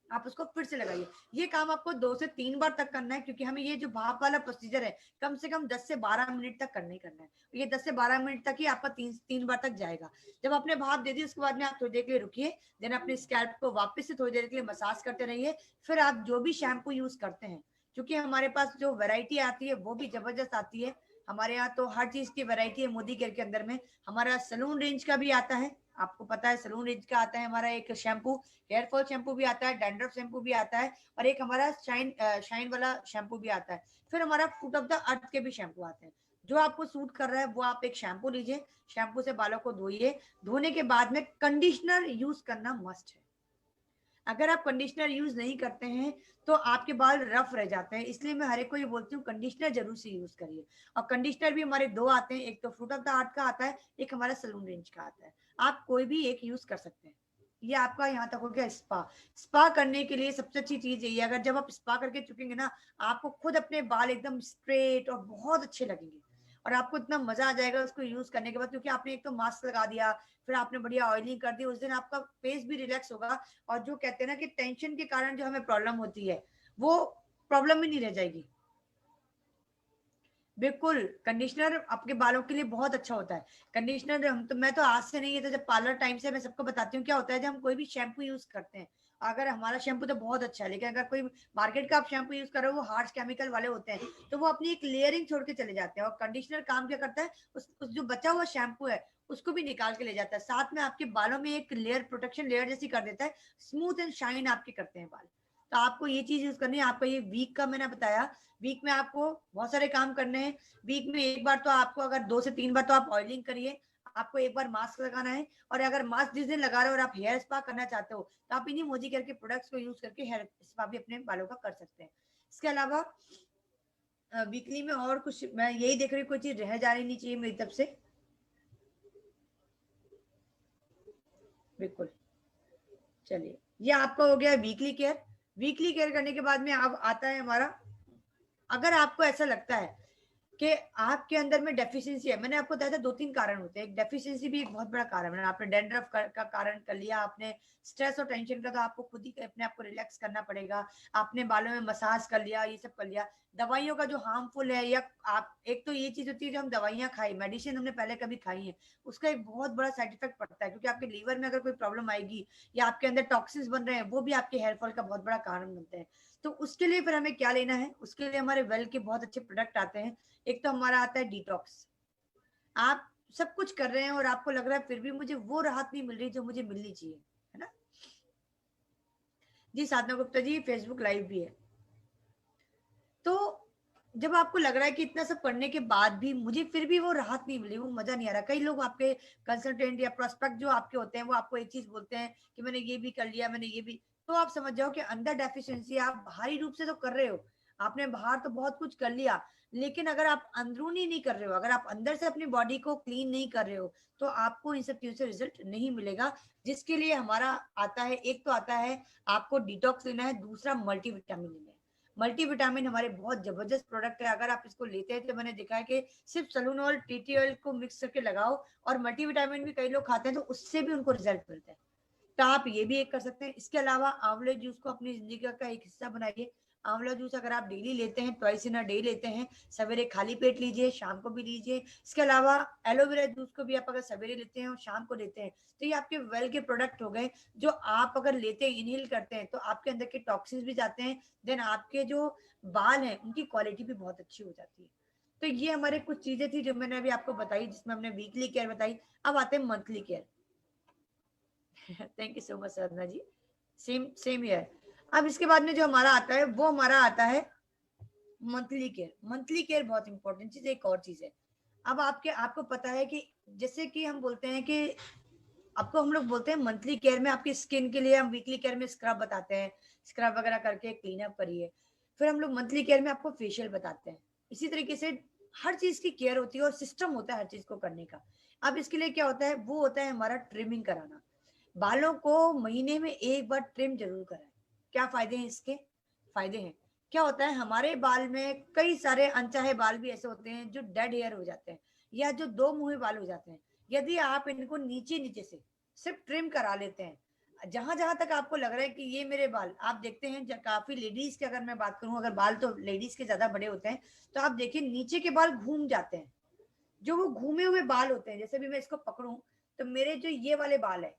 आप उसको फिर से लगाइए। ये काम आपको 2 से 3 बार तक करना है, क्योंकि हमें ये जो भाप वाला प्रोसीजर है कम से कम 10 से 12 मिनट तक करना ही करना है। ये 10 से 12 मिनट तक ही आपका 3 बार तक जाएगा। जब आपने भाप दे दी उसके बाद में आप थोड़ी देर के लिए रुकिए। देन अपने स्कैल्प को वापस से थोड़ी देर के लिए मसाज करते रहिए। फिर आप जो भी शैम्पू यूज करते हैं, क्योंकि हमारे पास जो वैरायटी आती है वो भी जबरदस्त आती है। हमारे यहाँ तो हर चीज की वैरायटी है मोदी केयर के अंदर में। हमारा सलून रेंज का भी आता है, आपको पता है सलून रेंज का आता है हमारा एक शैम्पू। हेयर फॉल शैम्पू भी आता है, डैंड्रफ शैम्पू भी आता है, और एक हमारा शाइन शाइन वाला शैम्पू भी आता है। फिर हमारा फुट ऑफ द अर्थ के भी शैम्पू आते हैं। जो आपको सूट कर रहा है वो आप एक शैम्पू लीजिए, शैम्पू से बालों को धोइए, धोने के बाद में कंडीशनर यूज करना मस्ट है। अगर आप कंडीशनर यूज नहीं करते हैं तो आपके बाल रफ रह जाते हैं, इसलिए मैं हर एक को ये बोलती हूँ कंडीशनर जरूर से यूज करिए। और कंडीशनर भी हमारे दो आते हैं, एक तो फ्रूट ऑफ द आर्ट का आता है, एक हमारा सलून रेंज का आता है। आप कोई भी एक यूज कर सकते हैं। ये आपका यहाँ तक हो गया स्पा। स्पा करने के लिए सबसे अच्छी चीज यही है, अगर जब आप स्पा करके चुकेंगे ना, आपको खुद अपने बाल एकदम स्ट्रेट और बहुत अच्छे लगेंगे। और आपको इतना मजा आ जाएगा उसको यूज करने के बाद, क्योंकि आपने एक तो मास्क लगा दिया, फिर आपने बढ़िया ऑयलिंग कर दी, उस दिन आपका फेस भी रिलैक्स होगा। और जो कहते हैं ना कि टेंशन के कारण जो हमें प्रॉब्लम होती है, वो प्रॉब्लम ही नहीं रह जाएगी। बिल्कुल, कंडीशनर आपके बालों के लिए बहुत अच्छा होता है। कंडीशनर हम तो, मैं तो आज से नहीं, है तो जब पार्लर टाइम से मैं सबको बताती हूँ क्या होता है। जब हम कोई भी शैम्पू यूज करते हैं, अगर हमारा शैम्पू तो बहुत अच्छा है, लेकिन अगर कोई मार्केट का आप शैम्पू यूज कर रहे हो, वो हार्श केमिकल वाले होते हैं, तो वो अपनी एक लेयरिंग छोड़ के चले जाते हैं। और कंडीशनर काम क्या करता है, उस जो बचा हुआ शैम्पू है उसको भी निकाल के ले जाता है, साथ में आपके बालों में एक लेयर, प्रोटेक्शन लेयर जैसी कर देता है, स्मूथ एंड शाइन आपके करते हैं बाल। तो आपको ये चीज यूज करनी है। आपका ये वीक का मैंने बताया, वीक में आपको बहुत सारे काम करने हैं। वीक में एक बार तो आपको, अगर 2 से 3 बार तो आप ऑयलिंग करिए, आपको एक बार मास्क लगाना है। और अगर मास्क जिस दिन लगा रहे हो और आप हेयर स्पा करना चाहते हो, तो आप इन्हीं मोजी केयर के प्रोडक्ट्स को यूज करके हेयर स्पा भी अपने बालों का कर सकते हैं। इसके अलावा वीकली में और कुछ मैं यही देख रही हूँ, कोई चीज रह जानी नहीं चाहिए मेरी तरफ से। बिल्कुल। चलिए, ये आपका हो गया वीकली केयर। वीकली केयर करने के बाद में अब आता है हमारा, अगर आपको ऐसा लगता है कि आपके अंदर में डेफिशिएंसी है, मैंने आपको बताया था 2-3 कारण होते हैं, एक डेफिशिएंसी भी एक बहुत बड़ा कारण है। आपने डैंड्रफ का कारण कर लिया, आपने स्ट्रेस और टेंशन का, तो आपको खुद ही अपने आप को रिलैक्स करना पड़ेगा। आपने बालों में मसाज कर लिया, ये सब कर लिया। दवाइयों का जो हार्मफुल है, या आप, एक तो ये चीज होती है जो हम दवाइयाँ खाई, मेडिसिन हमने पहले कभी खाई है, उसका एक बहुत बड़ा साइड इफेक्ट पड़ता है, क्योंकि आपके लीवर में अगर कोई प्रॉब्लम आएगी, या आपके अंदर टॉक्सिन्स बन रहे हैं, वो भी आपके हेयर फॉल का बहुत बड़ा कारण बनते हैं। तो उसके लिए फिर हमें क्या लेना है, उसके लिए हमारे वेल के बहुत अच्छे प्रोडक्ट आते हैं। एक तो हमारा आता है डिटॉक्स। आप सब कुछ कर रहे हैं और आपको लग रहा है फिर भी मुझे वो राहत नहीं मिल रही जो मुझे मिलनी चाहिए, है ना। जी साधना गुप्ता जी, फेसबुक लाइव भी है। तो जब आपको लग रहा है कि इतना सब करने के बाद भी मुझे फिर भी वो राहत नहीं मिली, वो मजा नहीं आ रहा, कई लोग आपके कंसल्टेंट या प्रोस्पेक्ट जो आपके होते हैं, वो आपको एक चीज बोलते हैं कि मैंने ये भी कर लिया, मैंने ये भी, तो आप समझ जाओ कि अंदर डेफिशिएंसी, आप बाहरी रूप से तो कर रहे हो, आपने बाहर तो बहुत कुछ कर लिया, लेकिन अगर आप अंदरूनी नहीं कर रहे हो, अगर आप अंदर से अपनी बॉडी को क्लीन नहीं कर रहे हो, तो आपको इन सब चीजों से रिजल्ट नहीं मिलेगा। जिसके लिए हमारा आता है, एक तो आता है आपको डिटॉक्स लेना है, दूसरा मल्टीविटामिन लेना है। मल्टीविटामिन हमारे बहुत जबरदस्त प्रोडक्ट है, अगर आप इसको लेते हैं तो मैंने देखा है कि सिर्फ सलून ऑयल, टीटी ऑयल को मिक्स करके लगाओ, और मल्टीविटामिन भी कई लोग खाते हैं तो उससे भी उनको रिजल्ट मिलता है। तो आप ये भी एक कर सकते हैं। इसके अलावा आंवले जूस को अपनी जिंदगी का एक हिस्सा बनाइए। आंवला जूस अगर आप डेली लेते हैं, ट्वाइस इन अ डे लेते हैं, सवेरे खाली पेट लीजिए, शाम को भी लीजिए। इसके अलावा एलोवेरा जूस को भी आप अगर सवेरे लेते हैं और शाम को लेते हैं, तो ये आपके वेल के प्रोडक्ट हो गए, जो आप अगर लेते हैं, इनहेल करते हैं, तो आपके अंदर के टॉक्सिन्स भी जाते हैं। देन आपके जो बाल हैं उनकी क्वालिटी भी बहुत अच्छी हो जाती है। तो ये हमारे कुछ चीजें थी जो मैंने अभी आपको बताई, जिसमें हमने वीकली केयर बताई। अब आते हैं monthly care. Thank you so much Sadhana ji. Same same year. अब इसके बाद में जो हमारा आता है, वो हमारा आता है मंथली केयर। मंथली केयर बहुत इंपॉर्टेंट चीज, एक और चीज है। अब आपको पता है कि जैसे कि हम बोलते हैं कि आपको, हम लोग बोलते हैं मंथली केयर में आपकी स्किन के लिए हम वीकली केयर में स्क्रब बताते हैं, स्क्रब वगैरह करके क्लीन अप करिए। फिर हम लोग मंथली केयर में आपको फेशियल बताते हैं। इसी तरीके से हर चीज की केयर होती है और सिस्टम होता है हर चीज को करने का। अब इसके लिए क्या होता है, वो होता है हमारा ट्रिमिंग कराना। बालों को महीने में एक बार ट्रिम जरूर कराएं। क्या फायदे हैं इसके? फायदे हैं, क्या होता है, हमारे बाल में कई सारे अनचाहे बाल भी ऐसे होते हैं जो डेड हेयर हो जाते हैं, या जो दो मुंहे बाल हो जाते हैं। यदि आप इनको नीचे नीचे से सिर्फ ट्रिम करा लेते हैं, जहां जहां तक आपको लग रहा है कि ये मेरे बाल, आप देखते हैं काफी लेडीज की अगर मैं बात करूं, अगर बाल तो लेडीज के ज्यादा बड़े होते हैं, तो आप देखिए नीचे के बाल घूम जाते हैं। जो वो घूमे हुए बाल होते हैं, जैसे भी मैं इसको पकड़ूं, तो मेरे जो ये वाले बाल है,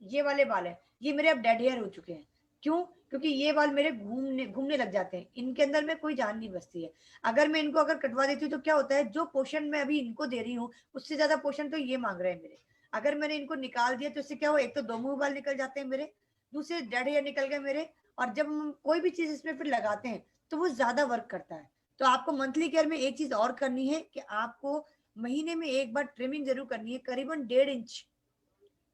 ये वाले बाल है, ये मेरे अब डेड हेयर हो चुके हैं। क्यों? क्योंकि ये बाल मेरे घूमने घूमने लग जाते हैं, इनके अंदर में कोई जान नहीं बसती है। अगर मैं इनको अगर कटवा देती हूँ तो क्या होता है, जो पोषण मैं अभी इनको दे रही हूँ, उससे ज्यादा पोषण तो ये मांग रहे हैं मेरे। अगर मैंने इनको निकाल दिया तो इससे क्या हो, एक तो दो मुंह बाल निकल जाते हैं मेरे, दूसरे डेड हेयर निकल गए मेरे। और जब हम कोई भी चीज इसमें फिर लगाते हैं तो वो ज्यादा वर्क करता है। तो आपको मंथली केयर में एक चीज और करनी है कि आपको महीने में एक बार ट्रिमिंग जरूर करनी है, करीबन 1.5 इंच,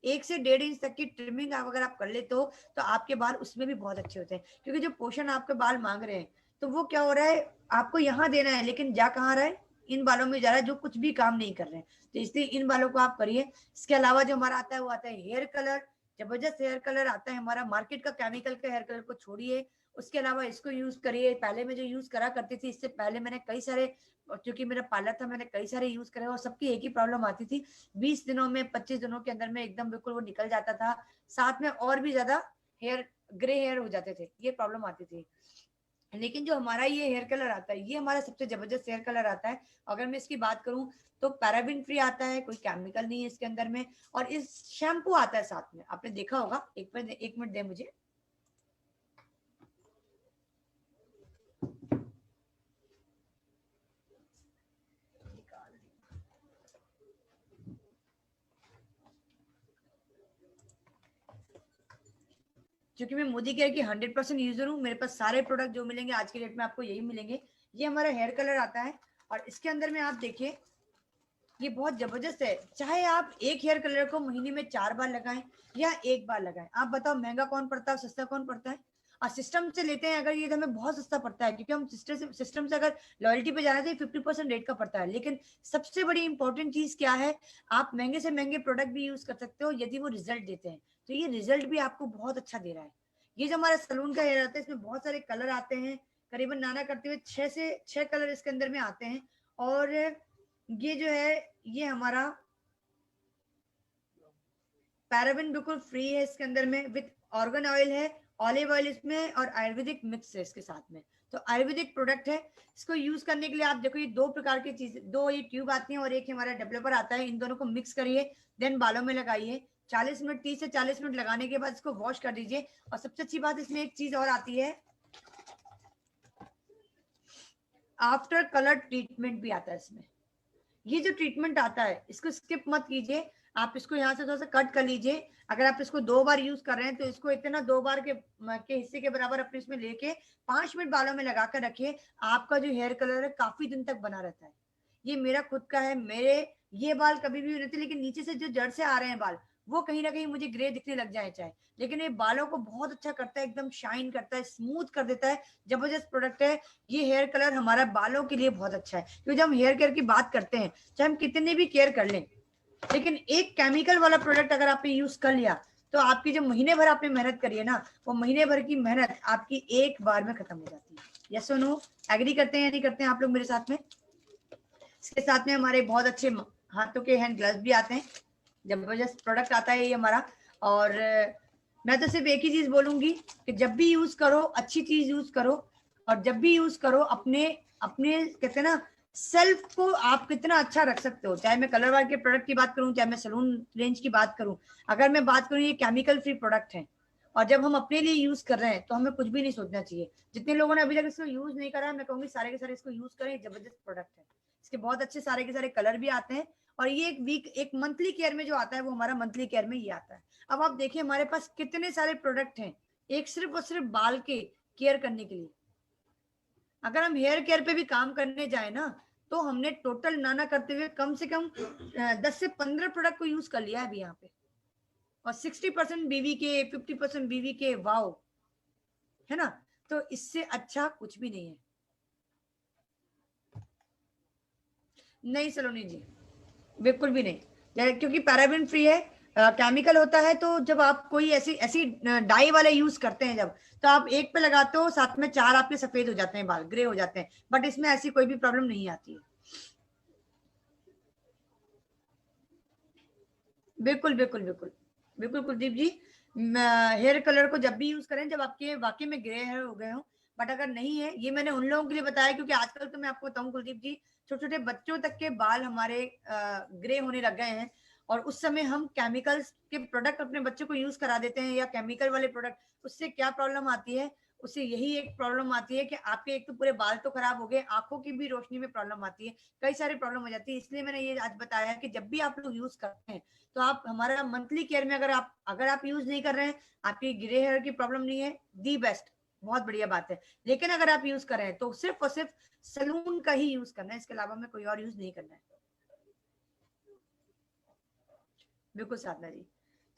1 से 1.5 इंच तक की ट्रिमिंग अगर आप कर लेते हो तो आपके बाल उसमें भी बहुत अच्छे होते हैं। क्योंकि जो पोषण आपके बाल मांग रहे हैं, तो वो क्या हो रहा है, आपको यहाँ देना है, लेकिन जा कहाँ रहा है, इन बालों में जा रहा है जो कुछ भी काम नहीं कर रहे हैं। तो इसलिए इन बालों को आप करिए। इसके अलावा जो हमारा आता है वो आता है हेयर कलर। जबरदस्त हेयर कलर आता है हमारा, मार्केट का केमिकल का हेयर कलर को छोड़िए, उसके अलावा इसको यूज करिए। पहले मैं जो यूज करा करती थी, इससे पहले मैंने कई सारे, क्योंकि मेरा पार्लर था, मैंने कई सारे यूज करे और सबकी एक ही प्रॉब्लम आती थी, 20 दिनों में 25 दिनों के अंदर में एकदम बिल्कुल वो निकल जाता था, साथ में और भी ज्यादा हेयर, ग्रे हेयर हो जाते थे, ये प्रॉब्लम आती थी। लेकिन जो हमारा ये हेयर कलर आता है, ये हमारा सबसे जबरदस्त हेयर कलर आता है। अगर मैं इसकी बात करूं तो पैराबिन फ्री आता है, कोई केमिकल नहीं है इसके अंदर में, और इस शैम्पू आता है साथ में, आपने देखा होगा। एक मिनट दे मुझे। क्योंकि मैं मोदी केयर की 100% यूजर हूँ, मेरे पास सारे प्रोडक्ट जो मिलेंगे आज के डेट में आपको यही मिलेंगे। ये हमारा हेयर कलर आता है, और इसके अंदर में आप देखिए ये बहुत जबरदस्त है। चाहे आप एक हेयर कलर को महीने में 4 बार लगाएं या एक बार लगाएं, आप बताओ महंगा कौन पड़ता है, सस्ता कौन पड़ता है? और सिस्टम से लेते हैं अगर, ये तो हमें बहुत सस्ता पड़ता है, क्योंकि हम सिस्टम से अगर लॉयल्टी पे जाना, तो 50% रेट का पड़ता है। लेकिन सबसे बड़ी इंपॉर्टेंट चीज क्या है, आप महंगे से महंगे प्रोडक्ट भी यूज कर सकते हो, यदि वो रिजल्ट देते हैं, तो ये रिजल्ट भी आपको बहुत अच्छा दे रहा है। ये जो हमारा सलून का हेयर आता है, इसमें बहुत सारे कलर आते हैं, करीबन नाना करते हुए 6 से 6 कलर इसके अंदर में आते हैं। और ये जो है, ये हमारा पैराबिन बिल्कुल फ्री है इसके अंदर में, विद ऑर्गन ऑयल है, ऑलिव ऑयल इसमें, और आयुर्वेदिक मिक्स है इसके साथ में। तो आयुर्वेदिक प्रोडक्ट है। इसको यूज करने के लिए आप देखो, ये 2 प्रकार की चीज, 2 ये ट्यूब आती हैं और एक हमारा डेवलपर आता है, इन दोनों को मिक्स करिए, देन बालों में लगाइए। 40 मिनट, 30 से 40 मिनट लगाने के बाद इसको वॉश कर दीजिए। और सबसे अच्छी बात, इसमें एक चीज और आती है, आफ्टर कलर ट्रीटमेंट भी आता है इसमें। ये जो ट्रीटमेंट आता है, इसको स्किप मत कीजिए, आप इसको यहाँ से थोड़ा सा कट कर लीजिए। अगर आप इसको 2 बार यूज कर रहे हैं, तो इसको इतना 2 बार के हिस्से के बराबर अपने इसमें लेके 5 मिनट बालों में लगा कर रखिए। आपका जो हेयर कलर है काफी दिन तक बना रहता है। ये मेरा खुद का है, मेरे ये बाल कभी भी रहते, लेकिन नीचे से जो जड़ से आ रहे हैं बाल, वो कहीं ना कहीं मुझे ग्रे दिखने लग जाए चाहे, लेकिन ये बालों को बहुत अच्छा करता है, एकदम शाइन करता है, स्मूथ कर देता है। जबरदस्त प्रोडक्ट है। ये हेयर कलर हमारा बालों के लिए बहुत अच्छा है, क्योंकि जब हम हेयर केयर की बात करते हैं, चाहे हम कितने भी केयर कर लें, लेकिन एक केमिकल वाला प्रोडक्ट अगर आपने यूज कर लिया, तो आपकी जो महीने भर आपने मेहनत करी है ना, वो महीने भर की मेहनत आपकी एक बार में खत्म हो जाती है। यस और नो, एग्री करते हैं या नहीं करते हैं आप लोग मेरे साथ में? इसके साथ में हमारे बहुत अच्छे हाथों के हैंड ग्लव्स भी आते हैं, जबरदस्त प्रोडक्ट आता है ये हमारा। और मैं तो सिर्फ एक ही चीज बोलूंगी कि जब भी यूज करो अच्छी चीज यूज करो, और जब भी यूज करो अपने अपने कहते हैं ना, सेल्फ को आप कितना अच्छा रख सकते हो। चाहे मैं कलर वार के प्रोडक्ट की बात करूं, चाहे मैं सलून रेंज की बात करूं, अगर मैं बात करूं, ये केमिकल फ्री प्रोडक्ट है, और जब हम अपने लिए यूज कर रहे हैं तो हमें कुछ भी नहीं सोचना चाहिए। जितने लोगों ने अभी तक इसको यूज नहीं करा है, मैं कहूंगी सारे के सारे इसको यूज करें, जबरदस्त प्रोडक्ट है। इसके बहुत अच्छे सारे के सारे कलर भी आते हैं। और ये एक मंथली केयर में जो आता है, वो हमारा मंथली केयर में ये आता है। अब आप देखिए हमारे पास कितने सारे प्रोडक्ट हैं, एक सिर्फ और सिर्फ बाल के केयर करने के लिए। अगर हम हेयर केयर पे भी काम करने जाए ना, तो हमने टोटल नाना करते हुए कम से कम 10 से 15 प्रोडक्ट को यूज कर लिया है अभी यहाँ पे। और 60% बीवी के, 50% बीवी के, वाओ, है ना? तो इससे अच्छा कुछ भी नहीं है। नहीं सलोनी जी, बिल्कुल भी नहीं, क्योंकि पैराबिन फ्री है। केमिकल होता है, तो जब आप कोई ऐसी ऐसी डाई वाले यूज करते हैं जब, तो आप एक पे लगाते हो, साथ में 4 आपके सफेद हो जाते हैं, बाल ग्रे हो जाते हैं, बट इसमें ऐसी कोई भी प्रॉब्लम नहीं आती है। बिल्कुल बिल्कुल बिल्कुल बिल्कुल कुलदीप जी, हेयर कलर को जब भी यूज करें जब आपके वाकई में ग्रे हेयर हो गए हो। बट अगर नहीं है, ये मैंने उन लोगों के लिए बताया, क्योंकि आजकल तो मैं आपको बताऊं कुलदीप जी, छोटे छोटे बच्चों तक के बाल हमारे ग्रे होने लग गए हैं। और उस समय हम केमिकल्स के प्रोडक्ट अपने बच्चों को यूज करा देते हैं, या केमिकल वाले प्रोडक्ट। उससे क्या प्रॉब्लम आती है, उससे यही एक प्रॉब्लम आती है कि आपके एक तो पूरे बाल तो खराब हो गए, आंखों की भी रोशनी में प्रॉब्लम आती है, कई सारी प्रॉब्लम हो जाती है। इसलिए मैंने ये आज बताया कि जब भी आप लोग यूज करते हैं, तो आप हमारा मंथली केयर में, अगर आप यूज नहीं कर रहे हैं, आपकी ग्रे हेयर की प्रॉब्लम नहीं है, दी बेस्ट बहुत बढ़िया बात है। लेकिन अगर आप यूज करें तो सिर्फ और सिर्फ सलून का ही यूज करना है, इसके अलावा में कोई और यूज नहीं करना है। बिल्कुल साधना जी।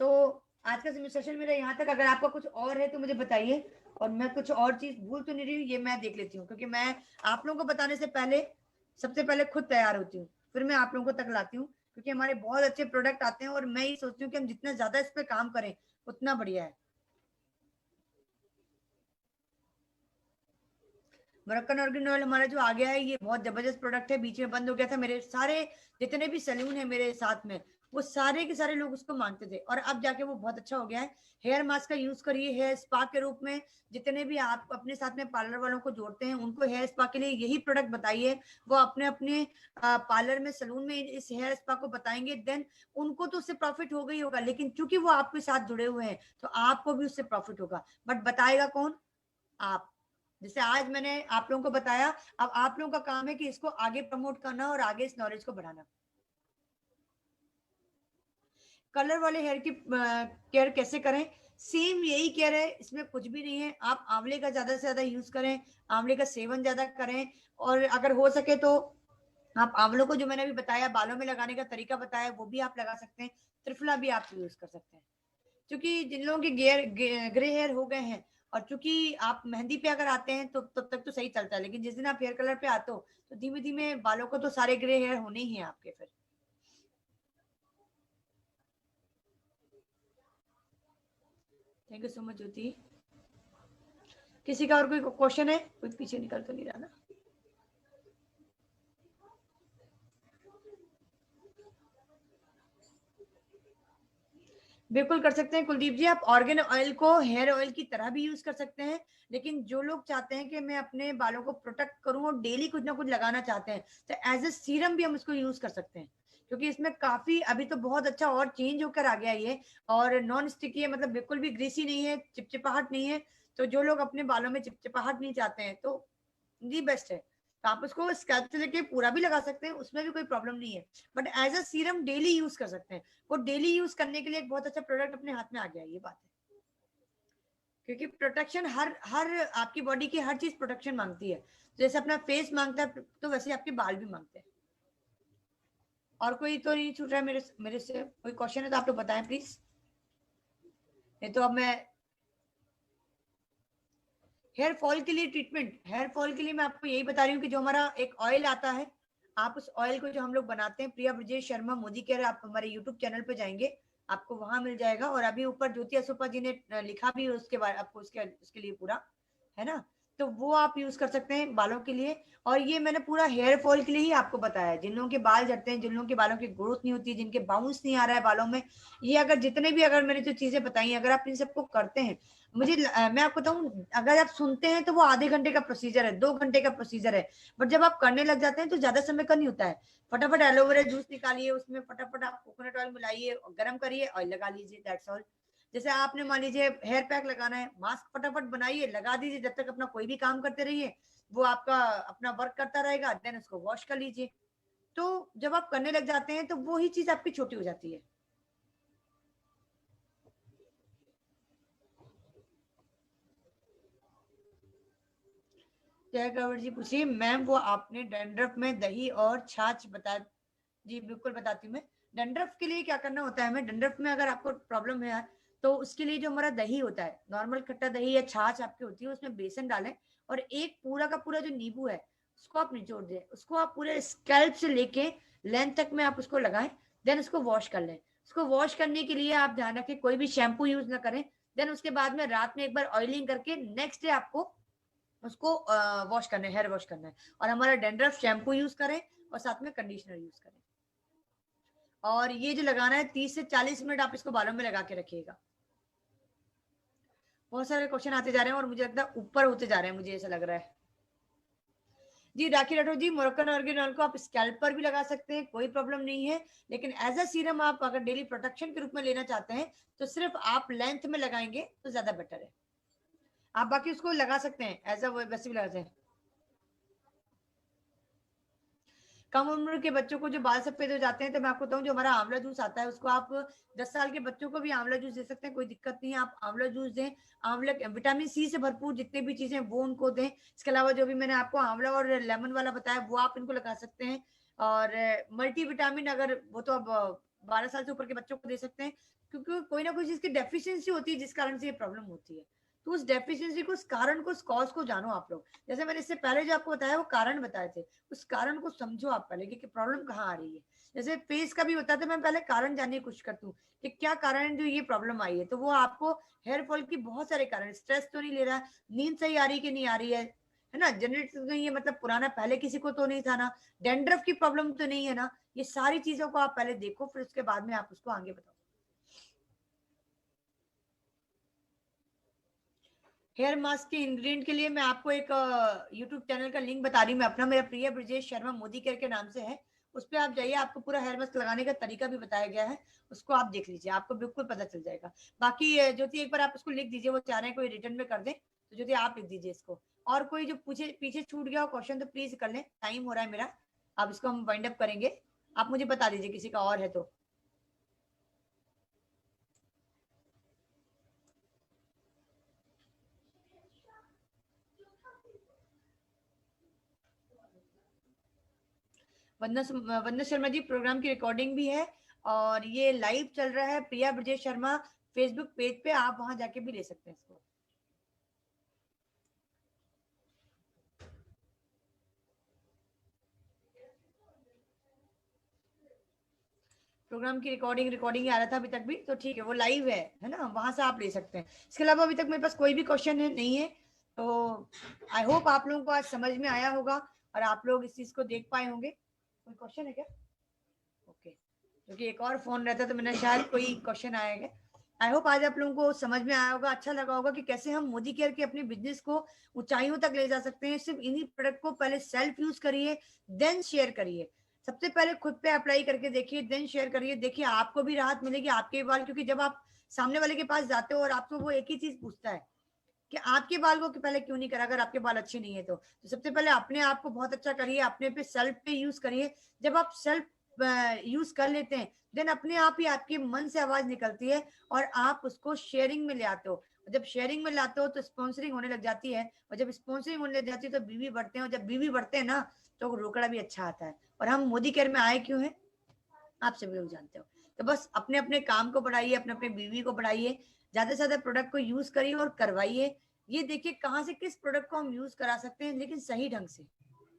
तो आज का सेशन मेरा यहाँ तक। अगर आपका कुछ और है तो मुझे बताइए, और मैं कुछ और चीज भूल तो नहीं रही हूँ, ये मैं देख लेती हूँ, क्योंकि मैं आप लोगों को बताने से पहले सबसे पहले खुद तैयार होती हूँ, फिर मैं आप लोगों को तक लाती हूँ, क्योंकि हमारे बहुत अच्छे प्रोडक्ट आते हैं और मैं ये सोचती हूँ कि हम जितना ज्यादा इस पर काम करें उतना बढ़िया है। मोरक्कन ऑर्गेन ऑयल हमारा जो आ गया है, ये बहुत जबरदस्त प्रोडक्ट है। बीच में बंद हो गया था, मेरे सारे जितने भी सैलून है मेरे साथ में, वो सारे के सारे लोग उसको मांगते थे, और अब जाके वो बहुत अच्छा हो गया है। हेयर मास्क का यूज करिए हेयर स्पा के रूप में। जितने भी आप अपने साथ में पार्लर वालों को जोड़ते हैं, उनको हेयर स्पा के लिए यही प्रोडक्ट बताइए। वो अपने अपने पार्लर में, सलून में इस हेयर स्पा को बताएंगे, देन उनको तो उससे प्रॉफिट होगा ही होगा, लेकिन चूंकि वो आपके साथ जुड़े हुए हैं तो आपको भी उससे प्रॉफिट होगा। बट बताएगा कौन? आप। जैसे आज मैंने आप लोगों को बताया, अब आप लोगों का काम है कि इसको आगे प्रमोट करना और आगे इस नॉलेज को बढ़ाना। कलर वाले हेयर की केयर कैसे करें? सेम यही केयर है, इसमें कुछ भी नहीं है। आप आंवले का ज्यादा से ज्यादा यूज करें, आंवले का सेवन ज्यादा करें, और अगर हो सके तो आप आंवलों को, जो मैंने अभी बताया बालों में लगाने का तरीका बताया, वो भी आप लगा सकते हैं। त्रिफला भी आप यूज कर सकते हैं। क्योंकि जिन लोगों के ग्रे हेयर हो गए हैं, और चूंकि आप मेहंदी पे अगर आते हैं तो तब तक तो सही चलता है, लेकिन जिस दिन आप हेयर कलर पे आते हो तो धीमे धीमे बालों को तो सारे ग्रे हेयर होने ही हैं आपके फिर। थैंक यू सो मच ज्योति। किसी का और कोई क्वेश्चन है? कोई पीछे निकल तो नहीं रहा ना? बिल्कुल कर सकते हैं कुलदीप जी। आप ऑर्गेन ऑयल को हेयर ऑयल की तरह भी यूज कर सकते हैं, लेकिन जो लोग चाहते हैं कि मैं अपने बालों को प्रोटेक्ट करूं और डेली कुछ ना कुछ लगाना चाहते हैं, तो एज ए सीरम भी हम इसको यूज कर सकते हैं। क्योंकि इसमें काफी अभी तो बहुत अच्छा और चेंज होकर आ गया ये, और नॉन स्टिकी है, मतलब बिल्कुल भी ग्रीसी नहीं है, चिपचिपाहट नहीं है। तो जो लोग अपने बालों में चिपचिपाहट नहीं चाहते हैं, तो दी बेस्ट है। तो आप उसको स्कैल्प से लेके पूरा भी लगा सकते हैं, उसमें भी कोई प्रॉब्लम नहीं है। But as a serum daily use कर सकते हैं। वो डेली यूज करने के लिए एक बहुत अच्छा प्रोडक्ट अपने हाथ में आ गया है, ये बात है। क्योंकि प्रोटेक्शन हर हर आपकी बॉडी की हर चीज प्रोटेक्शन मांगती है। जैसे अपना फेस मांगता है, तो वैसे आपके बाल भी मांगते हैं। और कोई तो नहीं छूट रहा है मेरे मेरे से? कोई क्वेश्चन है तो आप लोग बताएं प्लीज। नहीं तो अब मैं हेयर फॉल के लिए ट्रीटमेंट, हेयर फॉल के लिए मैं आपको यही बता रही हूँ कि जो हमारा एक ऑयल आता है, आप उस ऑयल को जो हम लोग बनाते हैं, प्रिया ब्रजेश शर्मा मोदी केयर, आप हमारे यूट्यूब चैनल पे जाएंगे, आपको वहां मिल जाएगा। और अभी ऊपर ज्योति असोपा जी ने लिखा भी है उसके बारे, आपको उसके लिए पूरा है ना, तो वो आप यूज कर सकते हैं बालों के लिए। और ये मैंने पूरा हेयर फॉल के लिए ही आपको बताया है। जिन लोगों के बाल झड़ते हैं, जिन लोगों के बालों की ग्रोथ नहीं होती, जिनके बाउंस नहीं आ रहा है बालों में, ये अगर जितने भी, अगर मैंने जो चीजें बताई हैं, अगर आप इन सबको करते हैं, मैं आपको बताऊं, अगर आप सुनते हैं तो वो आधे घंटे का प्रोसीजर है, 2 घंटे का प्रोसीजर है। बट जब आप करने लग जाते हैं तो ज्यादा समय का नहीं होता है। फटाफट एलोवेरा जूस निकालिए, उसमें फटाफट आप कोकोनट ऑयल मिलाइए, गर्म करिए, ऑयल लगा लीजिए, दैट्स ऑल। जैसे आपने मान लीजिए हेयर पैक लगाना है, मास्क फटाफट बनाइए, लगा दीजिए, जब तक अपना कोई भी काम करते रहिए, वो आपका अपना वर्क करता रहेगा, देन उसको वॉश कर लीजिए। तो जब आप करने लग जाते हैं तो वो ही चीज आपकी छोटी हो जाती है। जय कंवर जी पूछिए मैम, वो आपने डैंड्रफ में दही और छाछ बता। जी बिल्कुल बताती हूँ मैं। डंडरफ के लिए क्या करना होता है हमें, डंडरफ में अगर आपको प्रॉब्लम है तो उसके लिए जो हमारा दही होता है, नॉर्मल खट्टा दही या छाछ आपकी होती है, उसमें बेसन डालें, और एक पूरा का पूरा जो नींबू है उसको आप निचोड़ दें, उसको आप पूरे स्कैल्प से लेके लेंथ तक में आप उसको लगाएं। देन उसको वॉश कर लें। उसको वॉश करने के लिए आप ध्यान रखें कोई भी शैम्पू यूज ना करें। देन उसके बाद में रात में एक बार ऑयलिंग करके नेक्स्ट डे आपको उसको वॉश करना है, हेयर वॉश करना है। और हमारा डेंड्रफ शैम्पू यूज करें, और साथ में कंडीशनर यूज करें। और ये जो लगाना है 30 से 40 मिनट आप इसको बालों में लगा के रखिएगा। बहुत सारे क्वेश्चन आते जा रहे हैं और मुझे लगता है ऊपर होते जा रहे हैं, मुझे ऐसा लग रहा है। जी राखी राठौर जी, मोरक्कन ऑर्गेन ऑयल को आप स्कैल्प पर भी लगा सकते हैं, कोई प्रॉब्लम नहीं है। लेकिन एज अ सीरम आप अगर डेली प्रोटेक्शन के रूप में लेना चाहते हैं तो सिर्फ आप लेंथ में लगाएंगे तो ज्यादा बेटर है। आप बाकी उसको लगा सकते हैं, एज अ वैसे भी लगाते हैं। कम उम्र के बच्चों को जो बाल सफेद हो जाते हैं, तो मैं आपको बताऊं, जो हमारा आंवला जूस आता है उसको आप 10 साल के बच्चों को भी आंवला जूस दे सकते हैं, कोई दिक्कत नहीं है। आप आंवला जूस दें, आंवला विटामिन सी से भरपूर जितने भी चीजें वो उनको दें। इसके अलावा जो भी मैंने आपको आंवला और लेमन वाला बताया वो आप इनको लगा सकते हैं। और मल्टी विटामिन, अगर वो तो अब 12 साल से ऊपर के बच्चों को दे सकते हैं, क्योंकि कोई ना कोई चीज की डेफिशिएंसी होती है जिस कारण से ये प्रॉब्लम होती है। तो उस डेफिशिएंसी को, उस कारण को, उस कॉज को जानो आप लोग। जैसे मैंने इससे पहले जो आपको बताया वो कारण बताए थे, उस कारण को समझो आप पहले कि प्रॉब्लम कहाँ आ रही है। जैसे फेस का भी होता है, तो मैं पहले कारण जानने की कोशिश करती हूँ कि क्या कारण है जो ये प्रॉब्लम आई है। तो वो आपको हेयर फॉल की बहुत सारे कारण, स्ट्रेस तो नहीं ले रहा है, नींद सही आ रही कि नहीं आ रही है ना, जेनेटिक्स तो नहीं है, मतलब पुराना पहले किसी को तो नहीं था ना, डेंड्रफ की प्रॉब्लम तो नहीं है ना। ये सारी चीजों को आप पहले देखो, फिर उसके बाद में आप उसको आगे बताओ। हेयर मास्क के इंग्रेडिएंट के लिए मैं आपको एक यूट्यूब चैनल का लिंक बता रही हूँ मैं अपना, मेरा प्रिय ब्रजेश शर्मा मोदी केयर के नाम से है। उस पर आप जाइए, आपको पूरा हेयर मास्क लगाने का तरीका भी बताया गया है, उसको आप देख लीजिए, आपको बिल्कुल पता चल जाएगा। बाकी ज्योति एक बार आप उसको लिख दीजिए, वो चाह रहे हैं कोई रिटर्न में कर दे, तो ज्योति आप लिख दीजिए इसको। और कोई जो पूछे पीछे छूट गया हो क्वेश्चन तो प्लीज कर लें, टाइम हो रहा है मेरा, अब इसको हम वाइंड अप करेंगे। आप मुझे बता दीजिए किसी का और है तो। वंदना वंदना शर्मा जी, प्रोग्राम की रिकॉर्डिंग भी है और ये लाइव चल रहा है प्रिया ब्रजेश शर्मा फेसबुक पेज पे, आप वहां जाके भी ले सकते हैं इसको। प्रोग्राम की रिकॉर्डिंग आ रहा था अभी तक भी, तो ठीक है, वो लाइव है ना, वहां से आप ले सकते हैं। इसके अलावा अभी तक मेरे पास कोई भी क्वेश्चन है नहीं है, तो आई होप आप लोगों को आज समझ में आया होगा और आप लोग इस चीज को देख पाए होंगे। कोई क्वेश्चन है क्या? ओके, क्योंकि एक और फोन रहता तो मैंने शायद कोई क्वेश्चन आएगा। आई होप आज आप लोगों को समझ में आया होगा, अच्छा लगा होगा कि कैसे हम मोदी केयर के अपने बिजनेस को ऊंचाइयों तक ले जा सकते हैं। सिर्फ इन्हीं प्रोडक्ट को पहले सेल्फ यूज करिए, देन शेयर करिए। सबसे पहले खुद पे अप्लाई करके देखिए, देन शेयर करिए, देखिए आपको भी राहत मिलेगी, आपके बाल, क्योंकि जब आप सामने वाले के पास जाते हो और आपको वो एक ही चीज पूछता है कि आपके बाल को पहले क्यों नहीं करा, अगर आपके बाल अच्छे नहीं है तो सबसे पहले अपने आप को बहुत अच्छा करिए, अपने पे सेल्फ पे यूज करिए। जब आप सेल्फ यूज कर लेते हैं, देन अपने आप ही आपके मन से आवाज निकलती है और आप उसको शेयरिंग में ले आते हो। जब शेयरिंग में लाते हो तो स्पॉन्सरिंग होने लग जाती है, और जब स्पॉन्सरिंग होने लग जाती है तो बीवी बढ़ते हैं, और जब बीवी बढ़ते हैं ना तो रोकड़ा भी अच्छा आता है। और हम मोदी केयर में आए क्यों है, आप सभी लोग जानते हो। तो बस अपने अपने काम को बढ़ाइए, अपने अपने बीवी को बढ़ाइए, ज्यादा से ज्यादा प्रोडक्ट को यूज करिए और करवाइए। ये देखिए कहाँ से किस प्रोडक्ट को हम यूज करा सकते हैं, लेकिन सही ढंग से,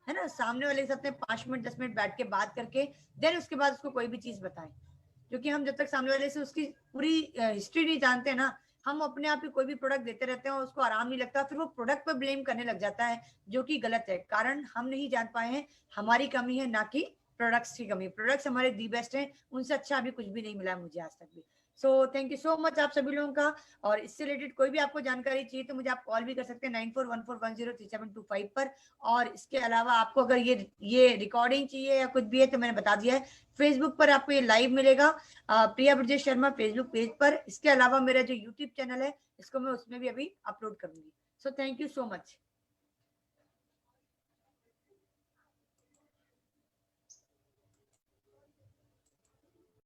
है ना, सामने वाले के साथ में 5 मिनट 10 मिनट बैठ के बात करके, देन उसके बाद उसको कोई भी चीज बताएं। क्योंकि हम जब तक सामने वाले से उसकी पूरी हिस्ट्री नहीं जानते ना, हम अपने आप ही कोई भी प्रोडक्ट देते रहते हैं और उसको आराम नहीं लगता, फिर वो प्रोडक्ट पर ब्लेम करने लग जाता है, जो कि गलत है। कारण हम नहीं जान पाए हैं, हमारी कमी है, ना कि प्रोडक्ट्स की कमी। प्रोडक्ट्स हमारे दी बेस्ट हैं, उनसे अच्छा अभी कुछ भी नहीं मिला मुझे आज तक भी। So thank you so much आप सभी लोगों का। और इससे रिलेटेड कोई भी आपको जानकारी चाहिए तो मुझे आप कॉल भी कर सकते हैं 9414103725 पर। और इसके अलावा आपको अगर ये रिकॉर्डिंग चाहिए या कुछ भी है तो मैंने बता दिया है, फेसबुक पर आपको ये लाइव मिलेगा, प्रिया ब्रजेश शर्मा फेसबुक पेज पर। इसके अलावा मेरा जो यूट्यूब चैनल है इसको मैं उसमें भी अभी अपलोड करूंगी। So thank you so much.